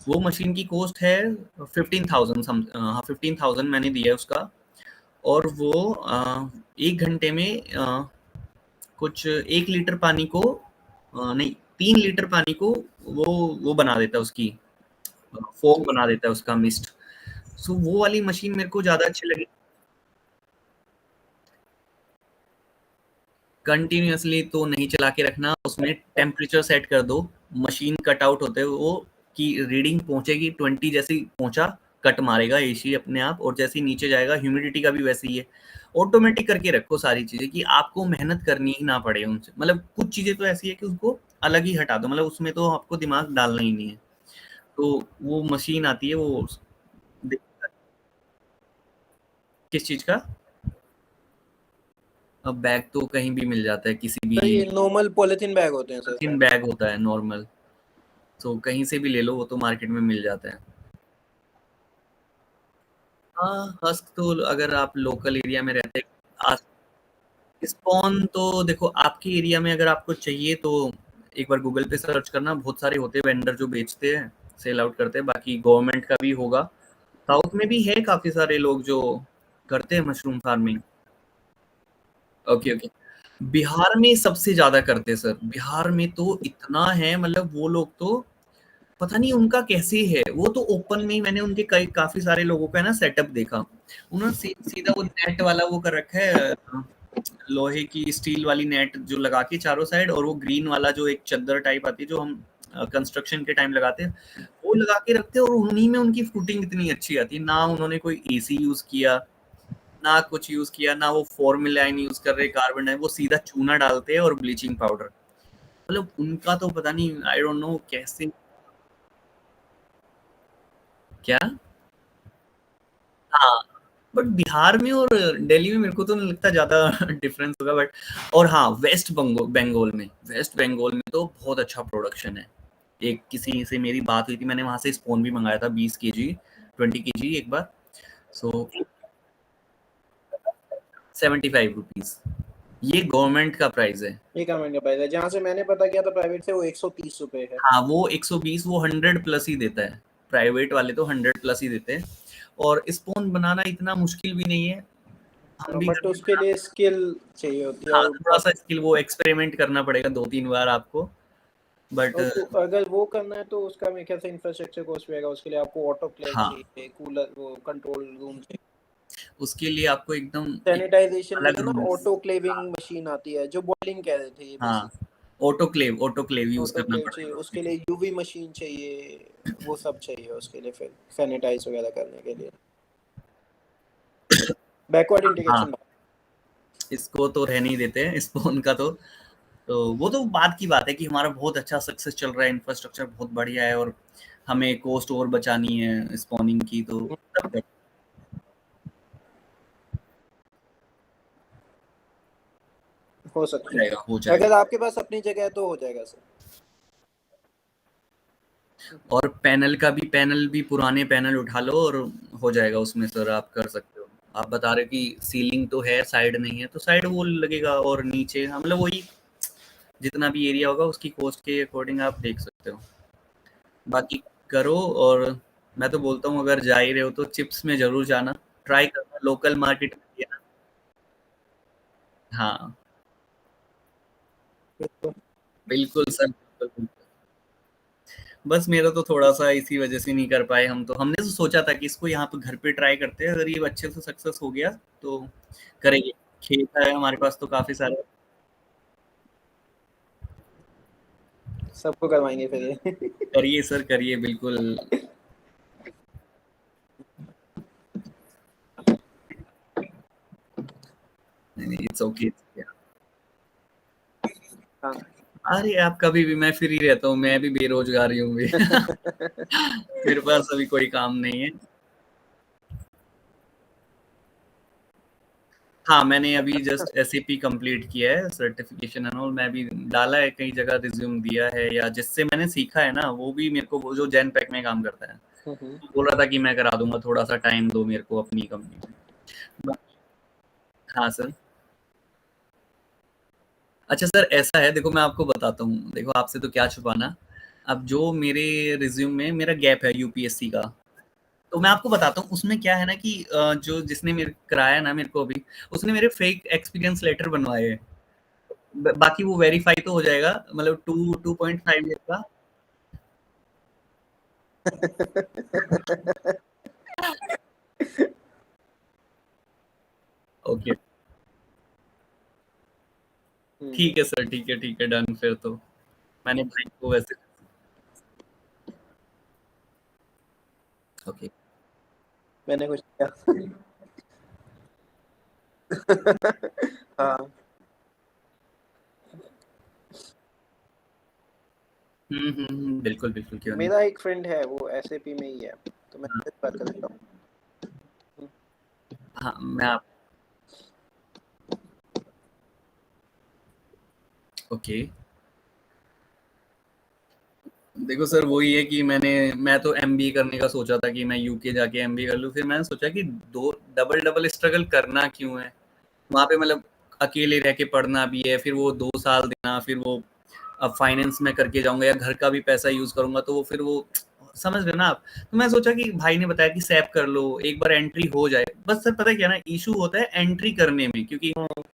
वो मशीन की कॉस्ट है 15,000, हाँ 15,000 मैंने दिया है उसका। और वो 1 घंटे में कुछ 1 लीटर पानी को, नहीं 3 लीटर पानी को वो बना देता है, उसकी फोग बना देता है उसका मिस्ट। सो वो वाली मशीन मेरे को ज्यादा अच्छी लगी। कंटिन्यूअसली तो नहीं चला के रखना, उसमें टेम्परेचर सेट कर दो, मशीन कट आउट होते हुए वो की रीडिंग पहुंचेगी 20, जैसे ही पहुंचा कट मारेगा एसी अपने आप, और जैसे ही नीचे जाएगा ह्यूमिडिटी का भी वैसे ही है। ऑटोमेटिक करके रखो सारी चीजें, कि आपको मेहनत करनी ही ना पड़े उनसे, मतलब कुछ चीजें तो ऐसी है कि उसको अलग ही हटा दो, मतलब उसमें तो आपको दिमाग डालना ही नहीं है। तो वो मशीन आती है वो, किस चीज का, अब बैग तो कहीं भी मिल जाता है, किसी भी सर ये नॉर्मल पॉलिथीन बैग होते हैं सर। बैग होता है नॉर्मल, तो कहीं से भी ले लो, वो तो मार्केट में मिल जाता है। हाँ, हस्क तो अगर आप लोकल एरिया में रहते आस स्पॉन तो देखो आपके एरिया में अगर आपको चाहिए तो एक बार गूगल पे सर्च करना, बहुत सारे होते हैं वेंडर जो बेचते हैं, सेल आउट करते हैं, बाकी गवर्नमेंट का भी होगा। साउथ में भी है काफ़ी सारे लोग जो करते हैं mushroom farming. Okay, okay. Bihar में सबसे ज़्यादा करते हैं सर, बिहार में तो इतना है मतलब वो लोग तो पता नहीं उनका कैसे है, वो तो ओपन में ही मैंने उनके कई काफ़ी सारे लोगों का ना सेटअप देखा। उन्होंने सीधा वो नेट वाला वो कर रखा है, लोहे की स्टील वाली नेट जो लगा के चारों साइड, और वो ग्रीन वाला जो एक चद्दर टाइप आती है जो हम कंस्ट्रक्शन के टाइम लगाते हैं, वो लगा के रखते हैं और उन्हीं में उनकी फ्रूटिंग इतनी अच्छी आती है। ना उन्होंने कोई एसी यूज़ किया, ना कुछ यूज़ किया, ना वो फॉर्मुलाइन यूज़ कर रहे कार्बन डाइ, वो सीधा चूना डालते हैं और ब्लीचिंग पाउडर। मतलब उनका तो पता नहीं, आई डोंट नो कैसे। क्या? हाँ, बट बिहार में और दिल्ली में मेरे को तो नहीं लगता ज़्यादा डिफरेंस होगा, बट और हाँ, वेस्ट बंगाल में तो बहुत अच्छा प्रोडक्शन है। एक किसी से मेरी बात हुई थी, मैंने वहाँ से स्पून भी मँगाया था 20 केजी, 20 केजी एक बार। सो 75 रुपीज़, ये गवर्नमेंट का प्राइस है। ये गवर्नमेंट का प्राइस है, जहाँ से मैंने पता किया था प्राइवेट से वो 130 रुपए है। हाँ, वो 120, वो 100 प्लस ही देता है। प्राइवेट वाले तो 100 प्लस ही देते हैं, और स्पून बनाना इतना मुश्किल भी नहीं है। हम भी बट घर में उसके लिए स्किल चाहिए होती है, हाँ, और थोड़ा-सा स्किल, वो एक्सपेरिमेंट करना पड़ेगा 2-3 बार आपको, बट तो अगर वो करना है तो उसका मेरे ख्याल से इंफ्रास्ट्रक्चर कॉस्ट रहेगा, उसके लिए आपको ऑटोक्लेव हाँ, चाहिए, कूलर, वो कंट्रोल रूम चाहिए, उसके लिए आपको एकदम एक सैनिटाइजेशन के अलग लिए ना रूम। हाँ, ऑटोक्लेविंग मशीन आती है, जो बॉयलिंग कह रहे थे ये हाँ, बेसिक। ऑटोक्लेव यूज़ करना ऑटोक्लेव चाहिए, पड़ेगा उसके उसके लिए लिए। यूवी मशीन चाहिए, वो सब चाहिए उसके लिए, फिर सैनिटाइज वगैरह करने के लिए बैकवर्ड हाँ, इंटीग्रेशन। इसको तो रहने ही देते हैं, स्पून का तो वो तो बाद की बात है कि हमारा बहुत अच्छा सक्सेस चल रहा है, इंफ्रास्ट्रक्चर बहुत बढ़िया है और हमें कॉस्ट और बचानी है स्पॉनिंग की, तो तब तक हो हो सकता जाएगा, हो है, जाएगा। अगर आपके पास अपनी जगह है तो हो जाएगा सर। और पैनल भी पुराने पैनल उठा लो और हो जाएगा उसमें सर, आप कर सकते हो। आप बता रहे कि सीलिंग तो है, साइड नहीं है, तो साइड वॉल लगेगा और नीचे हम लोग वही जितना भी एरिया होगा उसकी कॉस्ट के अकॉर्डिंग आप देख सकते हो। बाकी करो, और मैं तो बोलता हूँ अगर जा ही रहे हो तो चिप्स में ज़रूर जाना, ट्राई करना लोकल मार्केट में भी है ना। हाँ, बिल्कुल सर, बिल्कुल, बिल्कुल। बस मेरा तो थोड़ा-सा इसी वजह से नहीं कर पाए हम, तो हमने तो सोचा था कि इसको यहाँ पे घर पे ट्राई करते हैं, अगर ये अच्छे से सक्सेस हो गया तो करेंगे। खेत है हमारे पास तो काफ़ी सारे। सबको करवाएंगे फिर ये। करिए सर, करिए बिल्कुल। नहीं, नहीं, इट्स ओके। हाँ। अरे आप कभी भी, मैं फ्री रहता हूँ, मैं भी बेरोज़गार ही हूँ भी। मेरे पास अभी कोई काम नहीं है। हाँ, मैंने अभी जस्ट एसएपी कंप्लीट किया है, सर्टिफिकेशन एंड ऑल, मैं भी डाला है कई जगह, रिज्यूम दिया है, या जिससे मैंने सीखा है ना, वो भी मेरे को, वो जो जेनपैक में काम करता है, वो बोल रहा था कि मैं करा दूँगा, थोड़ा-सा टाइम दो मेरे को अपनी कंपनी में। हाँ सर। अच्छा सर, ऐसा है, देखो मैं आपको बताता हूँ, देखो आपसे तो क्या छुपाना। अब जो मेरे रिज्यूम में मेरा गैप है यूपीएससी का, तो मैं आपको बताता हूँ उसमें क्या है ना कि जो जिसने मेरे कराया ना मेरे को अभी, उसने मेरे फेक एक्सपीरियंस लेटर बनवाए हैं। बाकी वो वेरीफाई तो हो जाएगा, मतलब 2.5 ईयर का। ओके, ठीक है सर, ठीक है, डन फिर तो। मैंने भाई को वैसे। ओके। मैंने कुछ किया। हाँ, बिल्कुल, बिल्कुल, क्यों नहीं। मेरा एक फ्रेंड है वो एसएपी में ही है, तो मैं हाँ, उससे बात कर लेता हूँ। हाँ, मैं आप ओके। देखो सर वही है कि मैं तो एमबीए करने का सोचा था कि मैं यूके जाके एमबीए कर लूँ, फिर मैंने सोचा कि दो डबल डबल स्ट्रगल करना क्यों है वहां पे, मतलब अकेले रह के पढ़ना भी है, फिर वो 2 साल देना, फिर वो अब फाइनेंस में करके जाऊंगा या घर का भी पैसा यूज करूंगा, तो वो फिर वो समझ रहे हो ना आप। तो मैं सोचा कि भाई ने बताया कि सैप कर लो, एक बार एंट्री हो जाए बस। सर पता है क्या ना, इशू होता है एंट्री करने में, क्योंकि